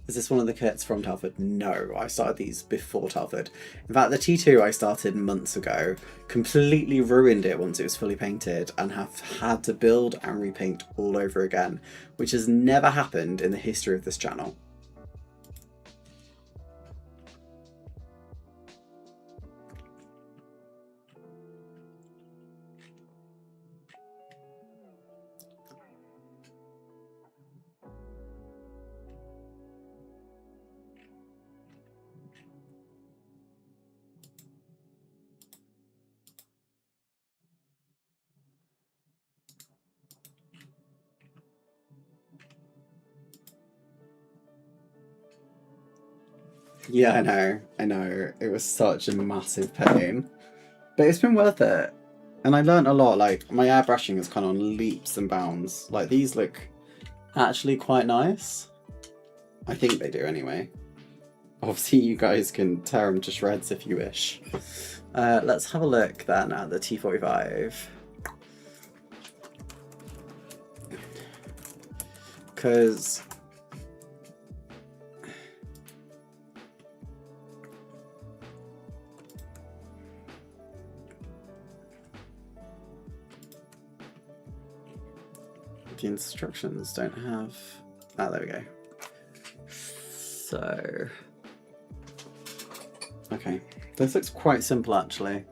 [SPEAKER 1] Is this one of the kits from Telford? No, I started these before Telford. In fact, the T2 I started months ago, completely ruined it once it was fully painted, and have had to build and repaint all over again, which has never happened in the history of this channel. Yeah, I know. It was such a massive pain. But it's been worth it. And I learnt a lot, like, my airbrushing is kind of on leaps and bounds. Like, these look actually quite nice. I think they do anyway. Obviously, you guys can tear them to shreds if you wish. Let's have a look then at the T45. Because the instructions don't have... Ah, there we go. So... Okay, this looks quite simple actually.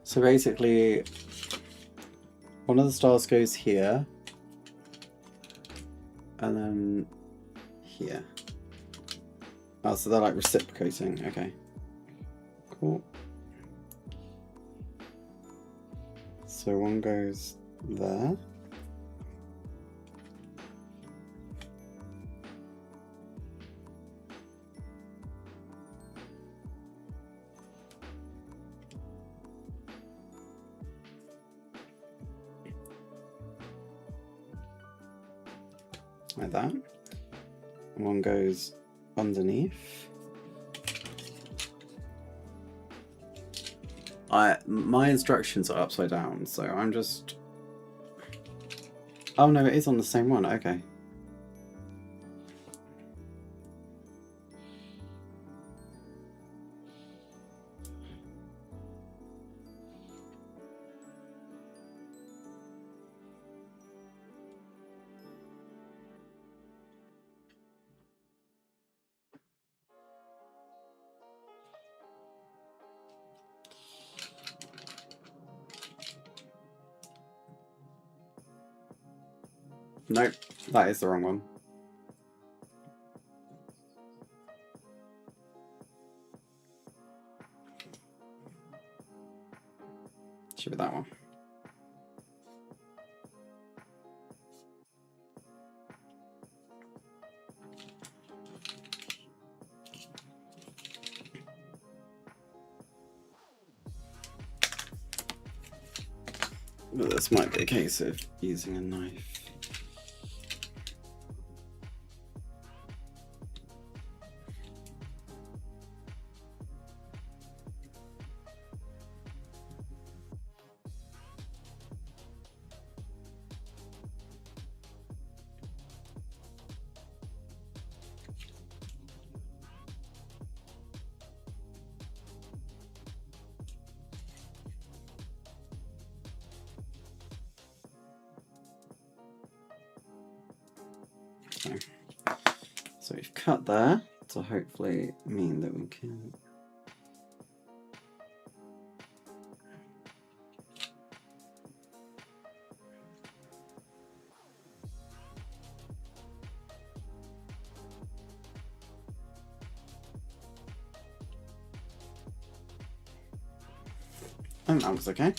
[SPEAKER 1] So basically, one of the stars goes here, and then here. Oh, so they're like reciprocating, okay. Cool. So one goes there. Like that. One goes underneath. My instructions are upside down, so I'm just... Oh no, it is on the same one, okay. Nope, that is the wrong one. Should be that one. But this might be a case of using a knife. Okay. So we've cut there to hopefully mean that we can. I think that was okay.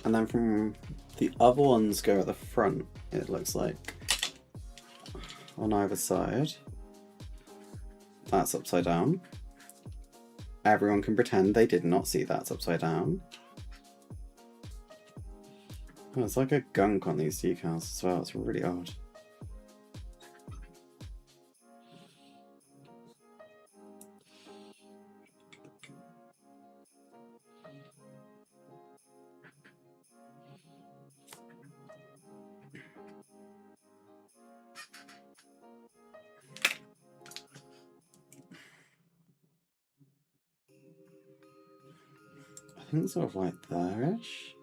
[SPEAKER 1] And then from the other ones go at the front, it looks like, on either side. That's upside down. Everyone can pretend they did not see that's upside down. Oh, it's like a gunk on these decals as well, it's really odd. I think sort of like there-ish.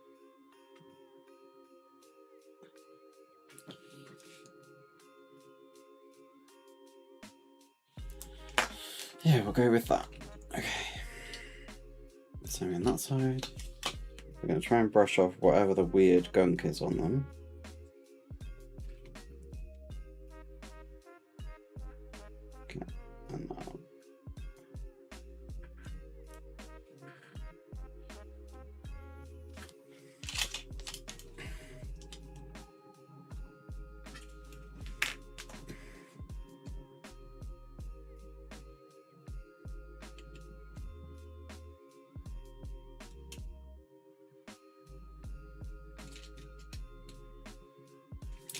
[SPEAKER 1] Yeah, we'll go with that. Okay. Same on that side. We're going to try and brush off whatever the weird gunk is on them. Okay, and that one.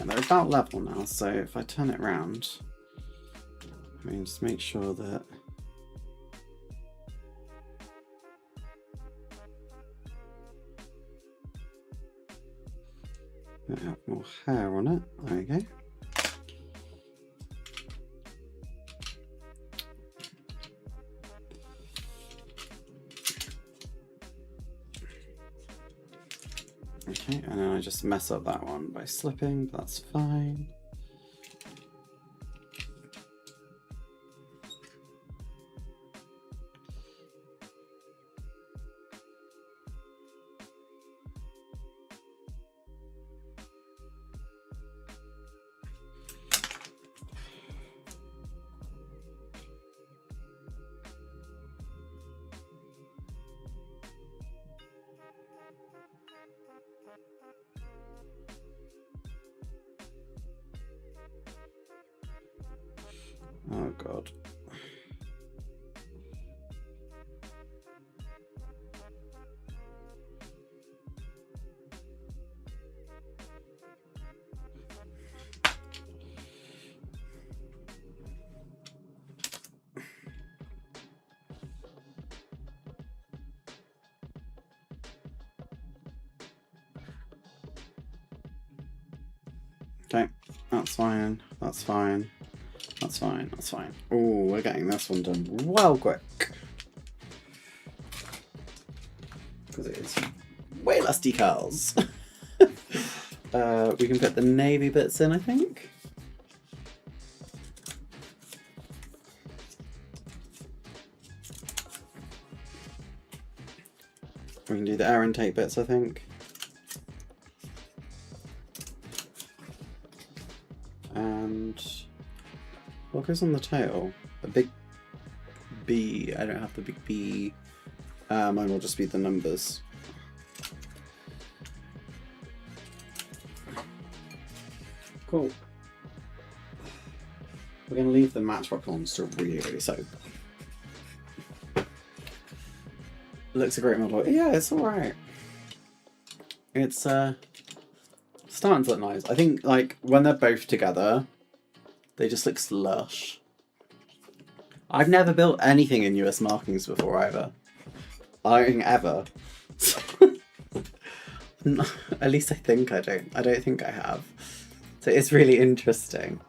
[SPEAKER 1] And they're about level now, so if I turn it around, I mean, just make sure that I have more hair on it. There we go. Okay, and then I just mess up that one by slipping, but that's fine. Oh god. Okay, that's fine, that's fine. That's fine, that's fine. Oh, we're getting this one done well quick. Because it is way less decals. We can put the navy bits in, I think. We can do the Aaron tape bits, I think. And what goes on the tail? A big B. I don't have the big B. Mine will just be the numbers. Cool. We're going to leave the matchbox ones to really, really soak. Looks a great model. Yeah, it's alright. It's starting to look nice. I think like when they're both together, they just look lush. I've never built anything in US markings before either. I don't think ever. At least I think I don't. I don't think I have. So it's really interesting.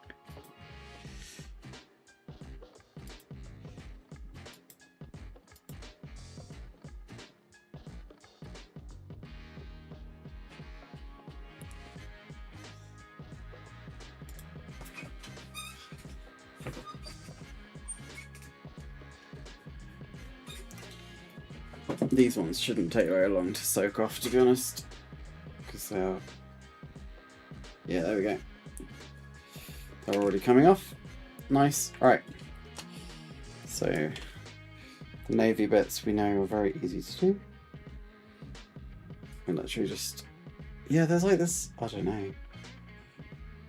[SPEAKER 1] These ones shouldn't take very long to soak off, to be honest, because they are. Yeah, there we go. They're already coming off. Nice. Alright. So, the navy bits we know are very easy to do. And literally just... Yeah, there's like this, I don't know,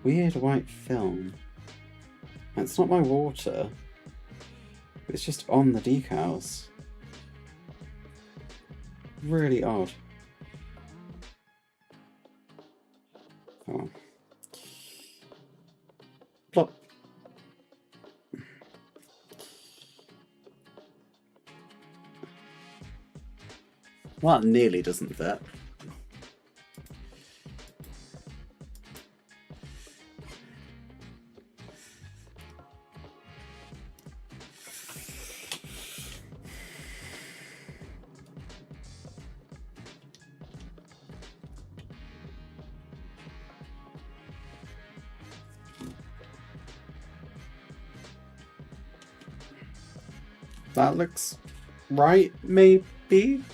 [SPEAKER 1] weird white film. And it's not my water. It's just on the decals. Really odd. Come on. Plop. Well, that nearly doesn't fit. That looks right, maybe?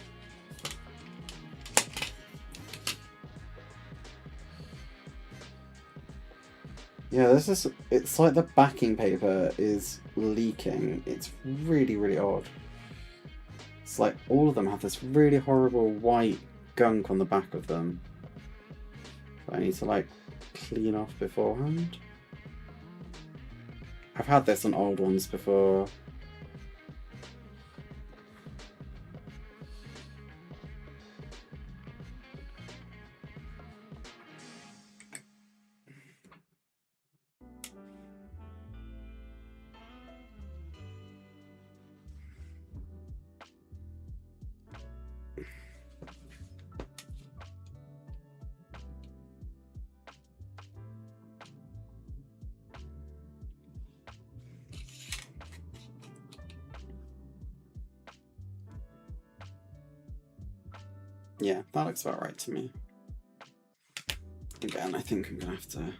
[SPEAKER 1] Yeah, this is, it's like the backing paper is leaking. It's really, really odd. It's like all of them have this really horrible white gunk on the back of them. I need to like clean off beforehand. I've had this on old ones before. Yeah, that looks about right to me. Again, I think I'm gonna have to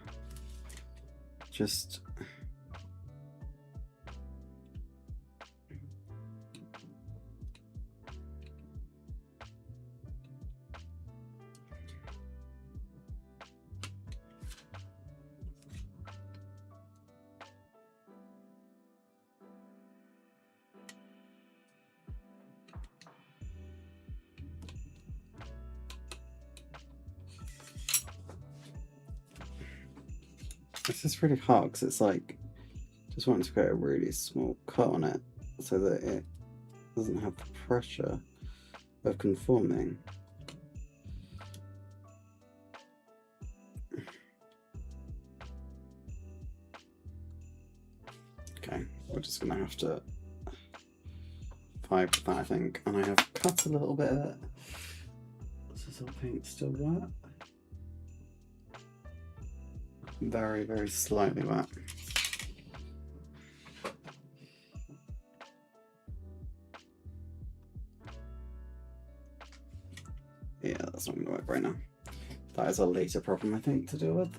[SPEAKER 1] just... This is really hard because it's like, just wanting to create a really small cut on it so that it doesn't have the pressure of conforming. Okay, we're just gonna have to pipe that, I think, and I have cut a little bit of it. Does our paint still wet? Very, very slightly wet. Yeah, that's not going to work right now. That is a later problem, I think, to deal with.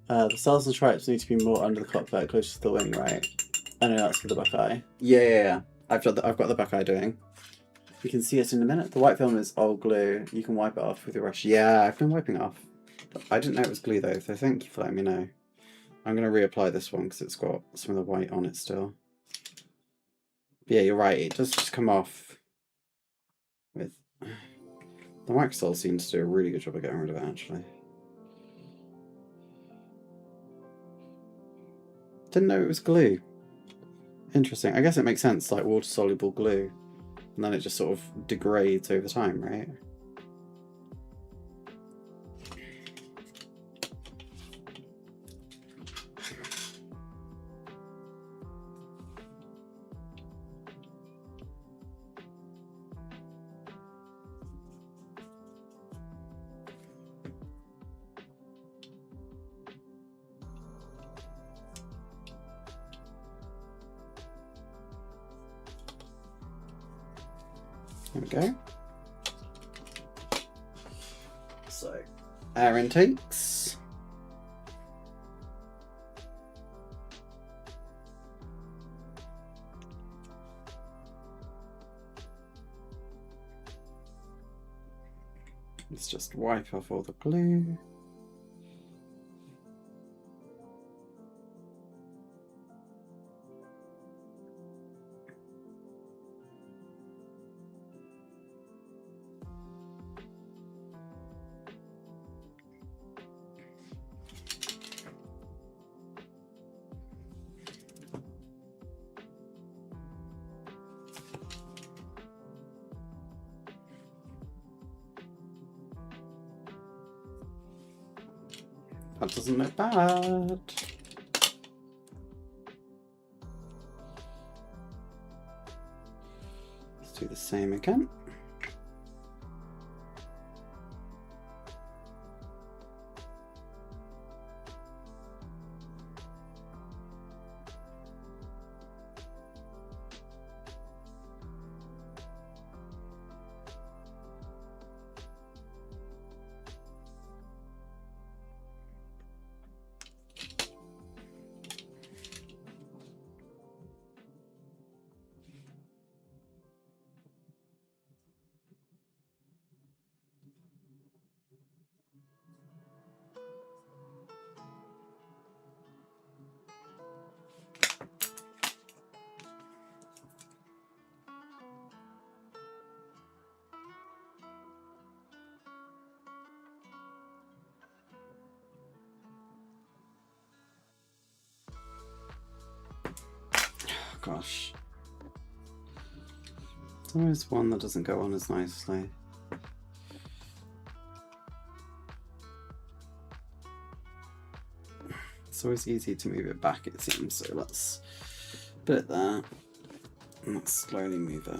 [SPEAKER 1] The cells and stripes need to be more under the cockpit, closer to the wing, right? I know that's for the Buckeye. Yeah. I've got the Buckeye doing. You can see it in a minute. The white film is old glue. You can wipe it off with your brush. Yeah, I've been wiping it off. I didn't know it was glue though, so thank you for letting me know. I'm going to reapply this one because it's got some of the white on it still. But yeah, you're right. It does just come off with... The Waxol seems to do a really good job of getting rid of it, actually. Didn't know it was glue. Interesting. I guess it makes sense, like water-soluble glue. And then it just sort of degrades over time, right? There we go. So, air intakes. Let's just wipe off all the glue. That doesn't look bad. Let's do the same again. Gosh. There's always one that doesn't go on as nicely. It's always easy to move it back, it seems, so let's put it there and let's slowly move it.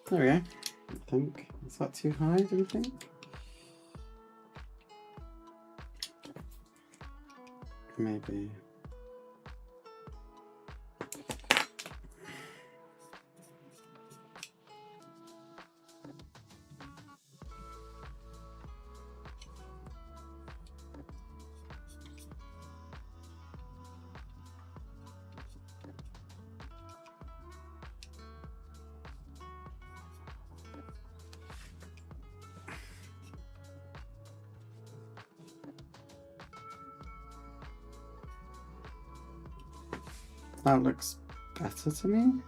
[SPEAKER 1] There we go, I think. Is that too high, do you think? Maybe. That looks better to me.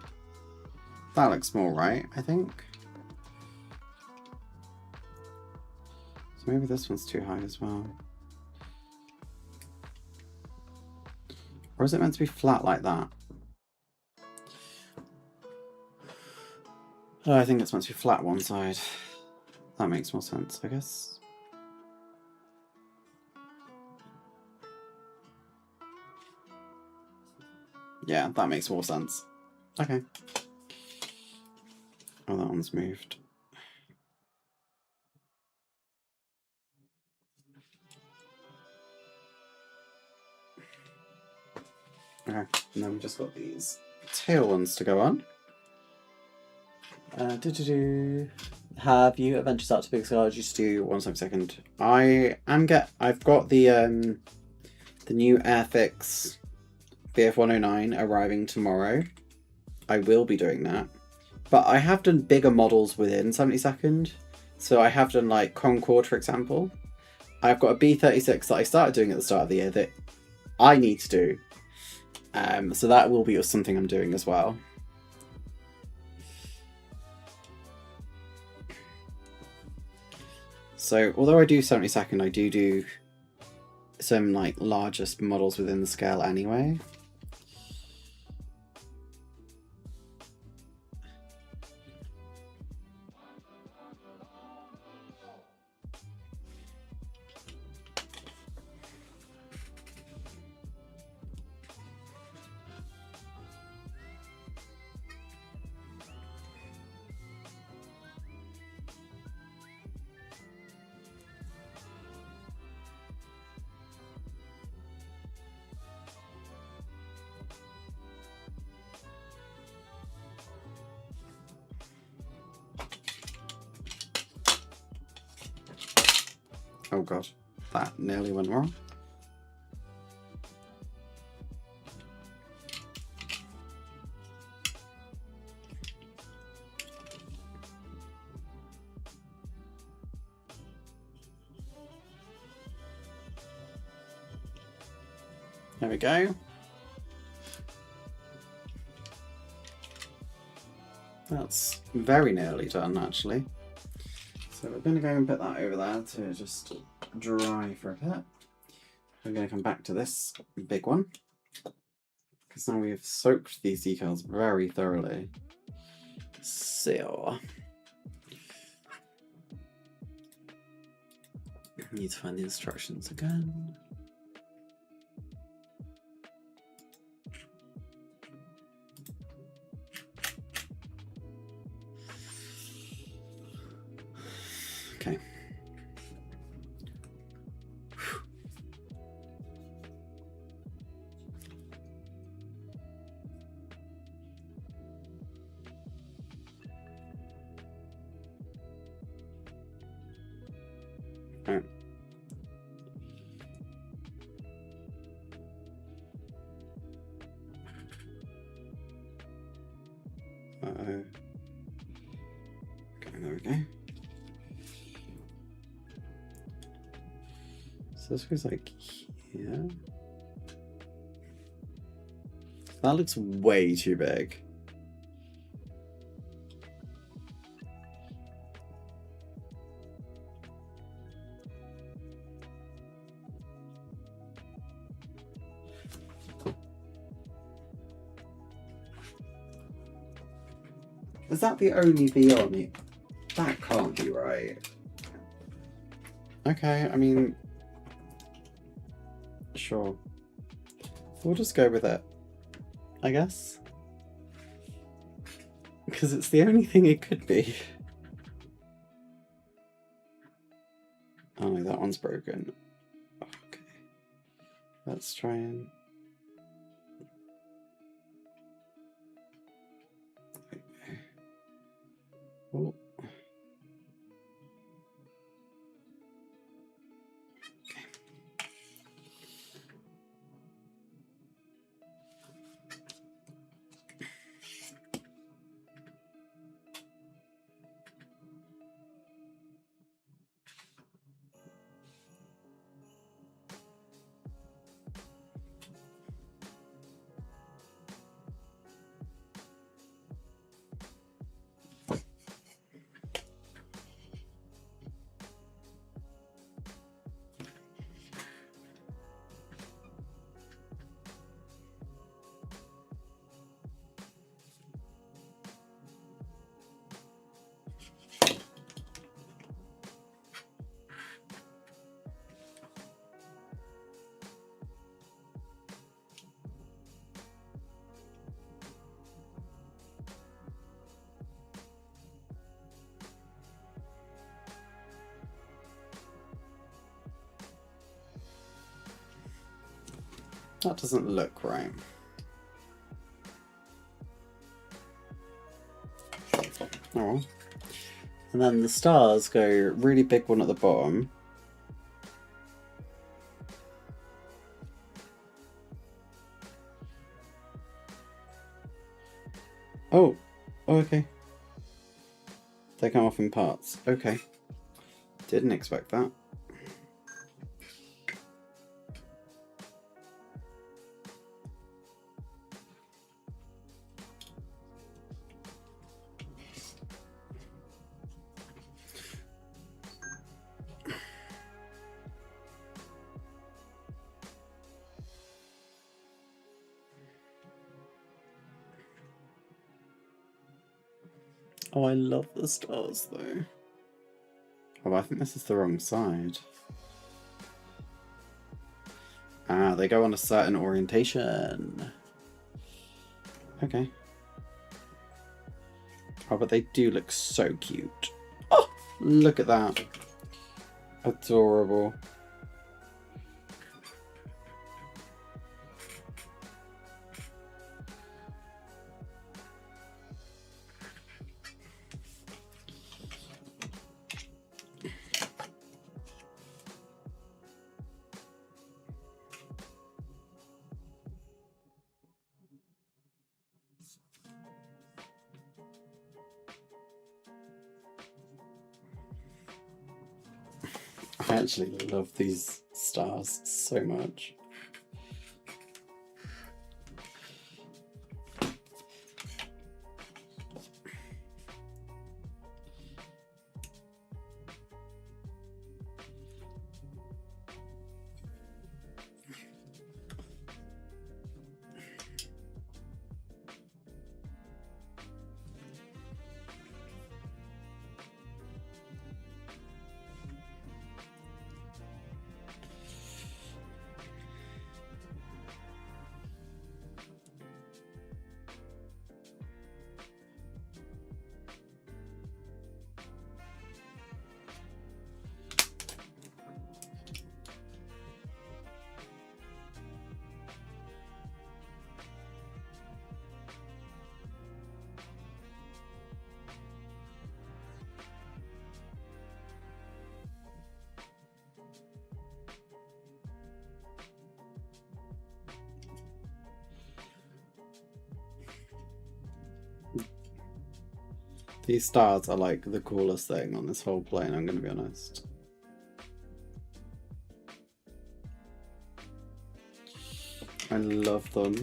[SPEAKER 1] That looks more right, I think. So maybe this one's too high as well. Or is it meant to be flat like that? Oh, I think it's meant to be flat one side. That makes more sense, I guess. Yeah, that makes more sense. Okay. Oh, that one's moved. Okay, and then we just got these tail ones to go on. Have you adventures out to Big Sky? Just do 1 second. I've got the new Airfix BF109 arriving tomorrow. I will be doing that. But I have done bigger models within 70-second. So I have done like Concorde, for example. I've got a B36 that I started doing at the start of the year that I need to do. So that will be something I'm doing as well. So although I do 70-second, I do some like largest models within the scale anyway. Oh god, that nearly went wrong. There we go. That's very nearly done, actually. So we're going to go and put that over there to just dry for a bit. We're going to come back to this big one, because now we've soaked these decals very thoroughly. So, I need to find the instructions again. Okay. Alright. Uh-oh. Okay, there we go. So this goes like here. That looks way too big. Is that the only V on it? That can't be right. Okay, I mean, sure. We'll just go with it, I guess. Because it's the only thing it could be. Oh no, that one's broken. Okay. Let's try and... Oh. That doesn't look right. Oh. And then the stars go really big one at the bottom. Oh, okay. They come off in parts. Okay. Didn't expect that. Oh, I love the stars though. Oh, I think this is the wrong side. Ah, they go on a certain orientation. Okay. Oh, but they do look so cute. Oh, look at that. Adorable. I actually love these stars so much. These stars are like the coolest thing on this whole plane, I'm going to be honest. I love them.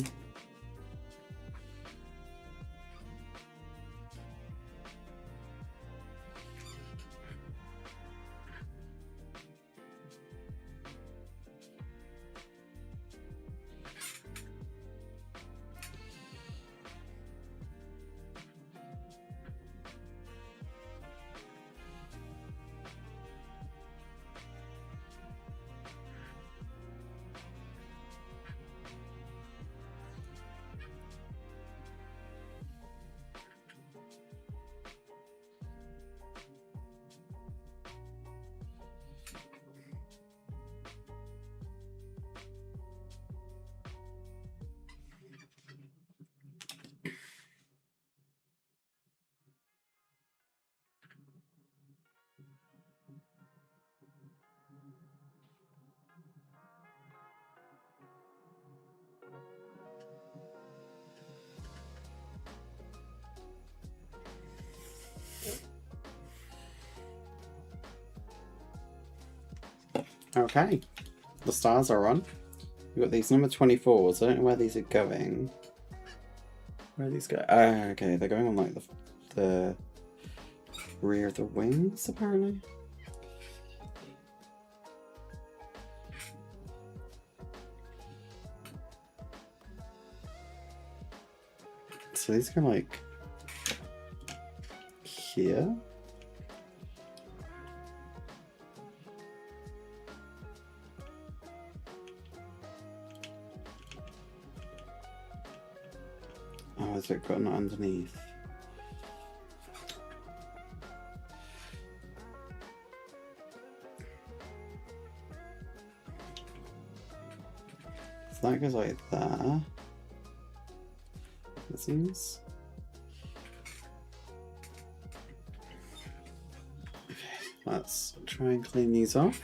[SPEAKER 1] Okay, the stars are on. We've got these number 24s. I don't know where these are going. Where are these going? Oh, okay, they're going on like the rear of the wings, apparently. So these go like here. Oh, is it got underneath? So that goes like there. It seems. Okay, let's try and clean these off.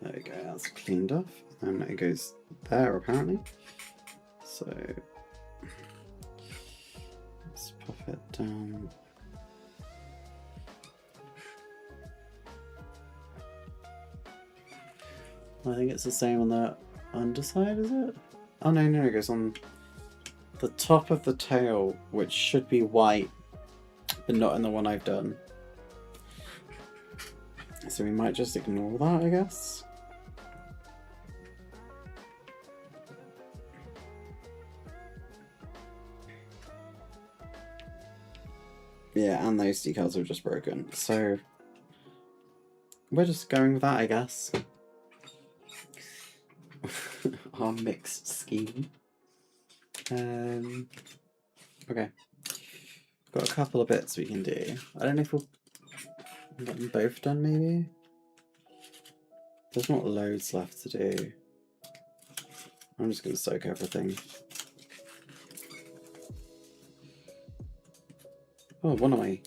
[SPEAKER 1] There we go, that's cleaned off. And it goes there apparently. So let's pop it down. I think it's the same on the underside, is it? Oh no, no, it goes on the top of the tail, which should be white, but not in the one I've done. So we might just ignore that, I guess. Yeah, and those decals are just broken. So we're just going with that, I guess. Our mixed scheme. Okay. Got a couple of bits we can do. I don't know if we'll get them both done, maybe? There's not loads left to do. I'm just going to soak everything. Oh, one of my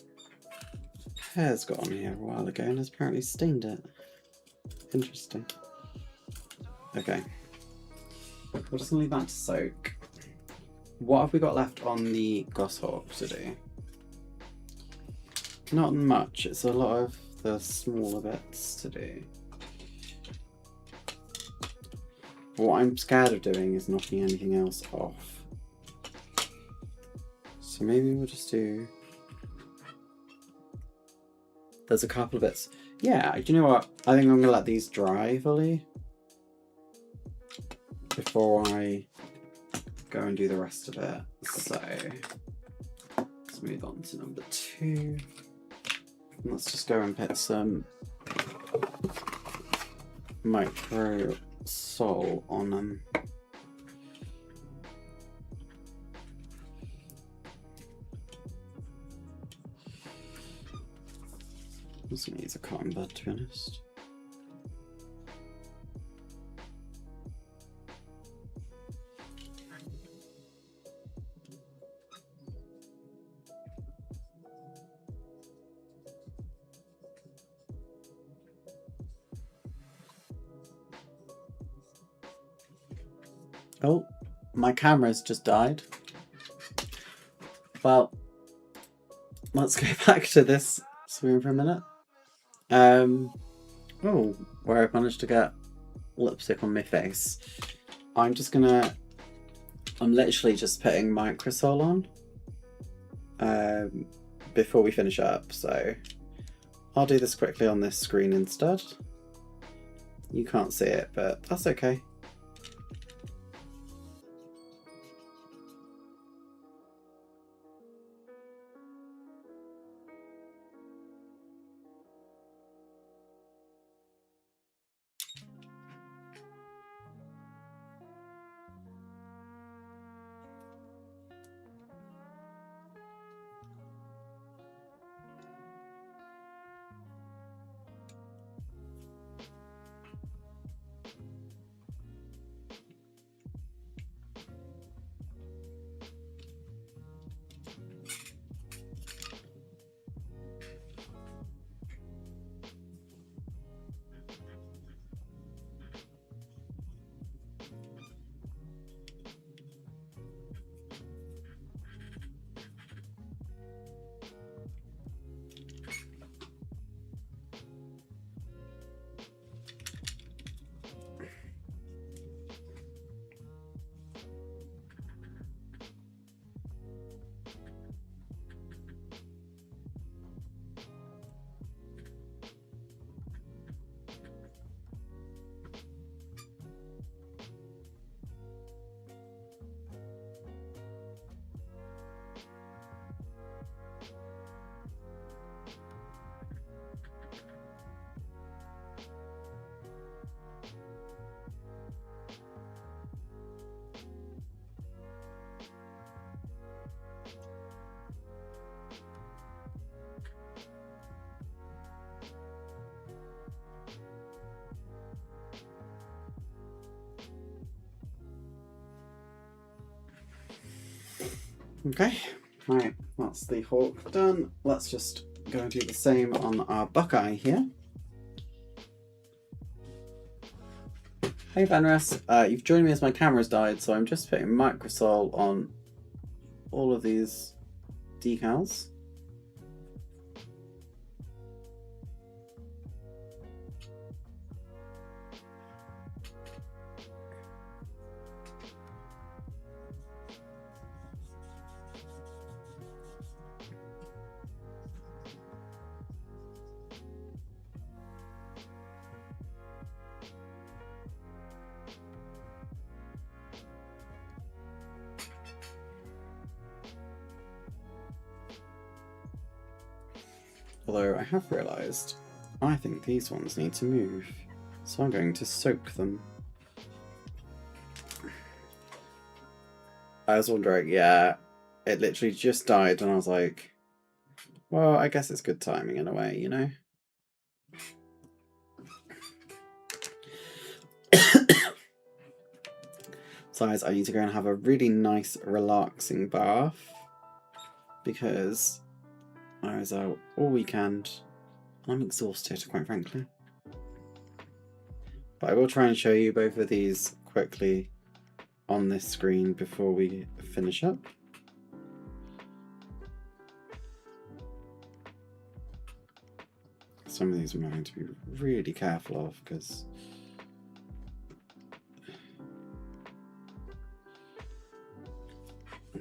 [SPEAKER 1] hairs got on here a while ago and has apparently stained it. Interesting. Okay. We're just going to leave that to soak. What have we got left on the goshawk to do? Not much. It's a lot of the smaller bits to do. What I'm scared of doing is knocking anything else off. So maybe we'll just do... There's a couple of bits. Yeah, do you know what? I think I'm going to let these dry fully before I go and do the rest of it. So let's move on to number 2. Let's just go and put some micro sole on them. I'm just going to use a cotton bud, to be honest. Oh, my camera's just died. Well, let's go back to this screen for a minute. Oh, where I've managed to get lipstick on my face. I'm literally just putting microsol on before we finish up, so I'll do this quickly on this screen instead. You can't see it, but that's okay. Okay, right, that's the hawk done. Let's just go and do the same on our buckeye here. Hey Vanras, you've joined me as my camera's died, so I'm just putting microsol on all of these decals. Although I have realised, I think these ones need to move, so I'm going to soak them. I was wondering, yeah, it literally just died and I was like, well, I guess it's good timing in a way, you know? Besides, I need to go and have a really nice, relaxing bath because I was out all weekend and I'm exhausted, quite frankly. But I will try and show you both of these quickly on this screen before we finish up. Some of these I'm going to be really careful of because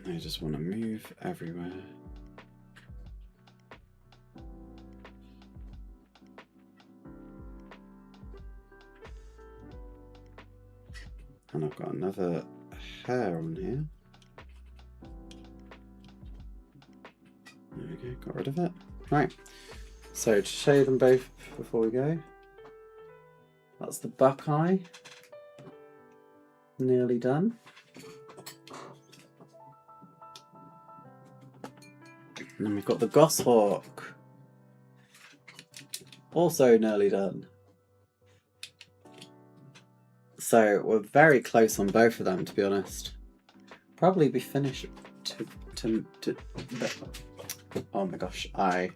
[SPEAKER 1] I just want to move everywhere. And I've got another hair on here. There we go, got rid of it. Right, so to show you them both before we go, that's the Buckeye, nearly done. And then we've got the Goshawk, also nearly done. So we're very close on both of them, to be honest. Probably be finished oh my gosh, I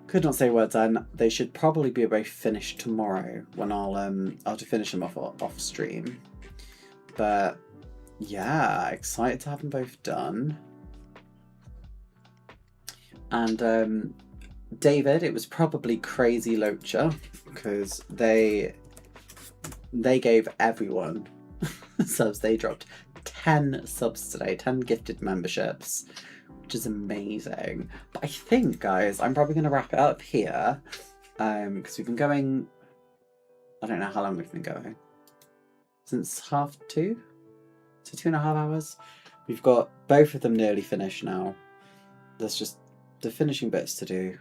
[SPEAKER 1] could not say words then. They should probably be both finished tomorrow when I'll have to finish them off stream. But yeah, excited to have them both done. And David, it was probably crazy Locha because they gave everyone subs. They dropped 10 subs today, 10 gifted memberships, which is amazing. But I think, guys, I'm probably going to wrap it up here because we've been going, I don't know how long we've been going, since 2:30, so 2.5 hours. We've got both of them nearly finished now. There's just the finishing bits to do,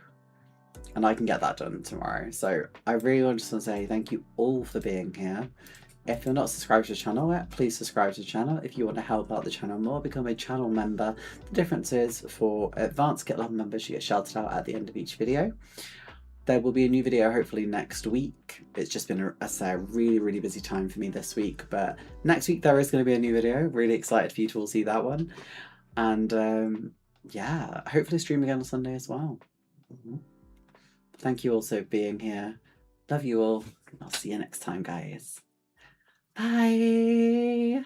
[SPEAKER 1] and I can get that done tomorrow. So I really just want to say thank you all for being here. If you're not subscribed to the channel yet, please subscribe to the channel. If you want to help out the channel more, become a channel member. The difference is for advanced kit level members, you get shouted out at the end of each video. There will be a new video hopefully next week. It's just been a really busy time for me this week, but next week there is going to be a new video. Really excited for you to all see that one. And yeah, hopefully stream again on Sunday as well. Thank you all for being here. Love you all. I'll see you next time, guys. Bye.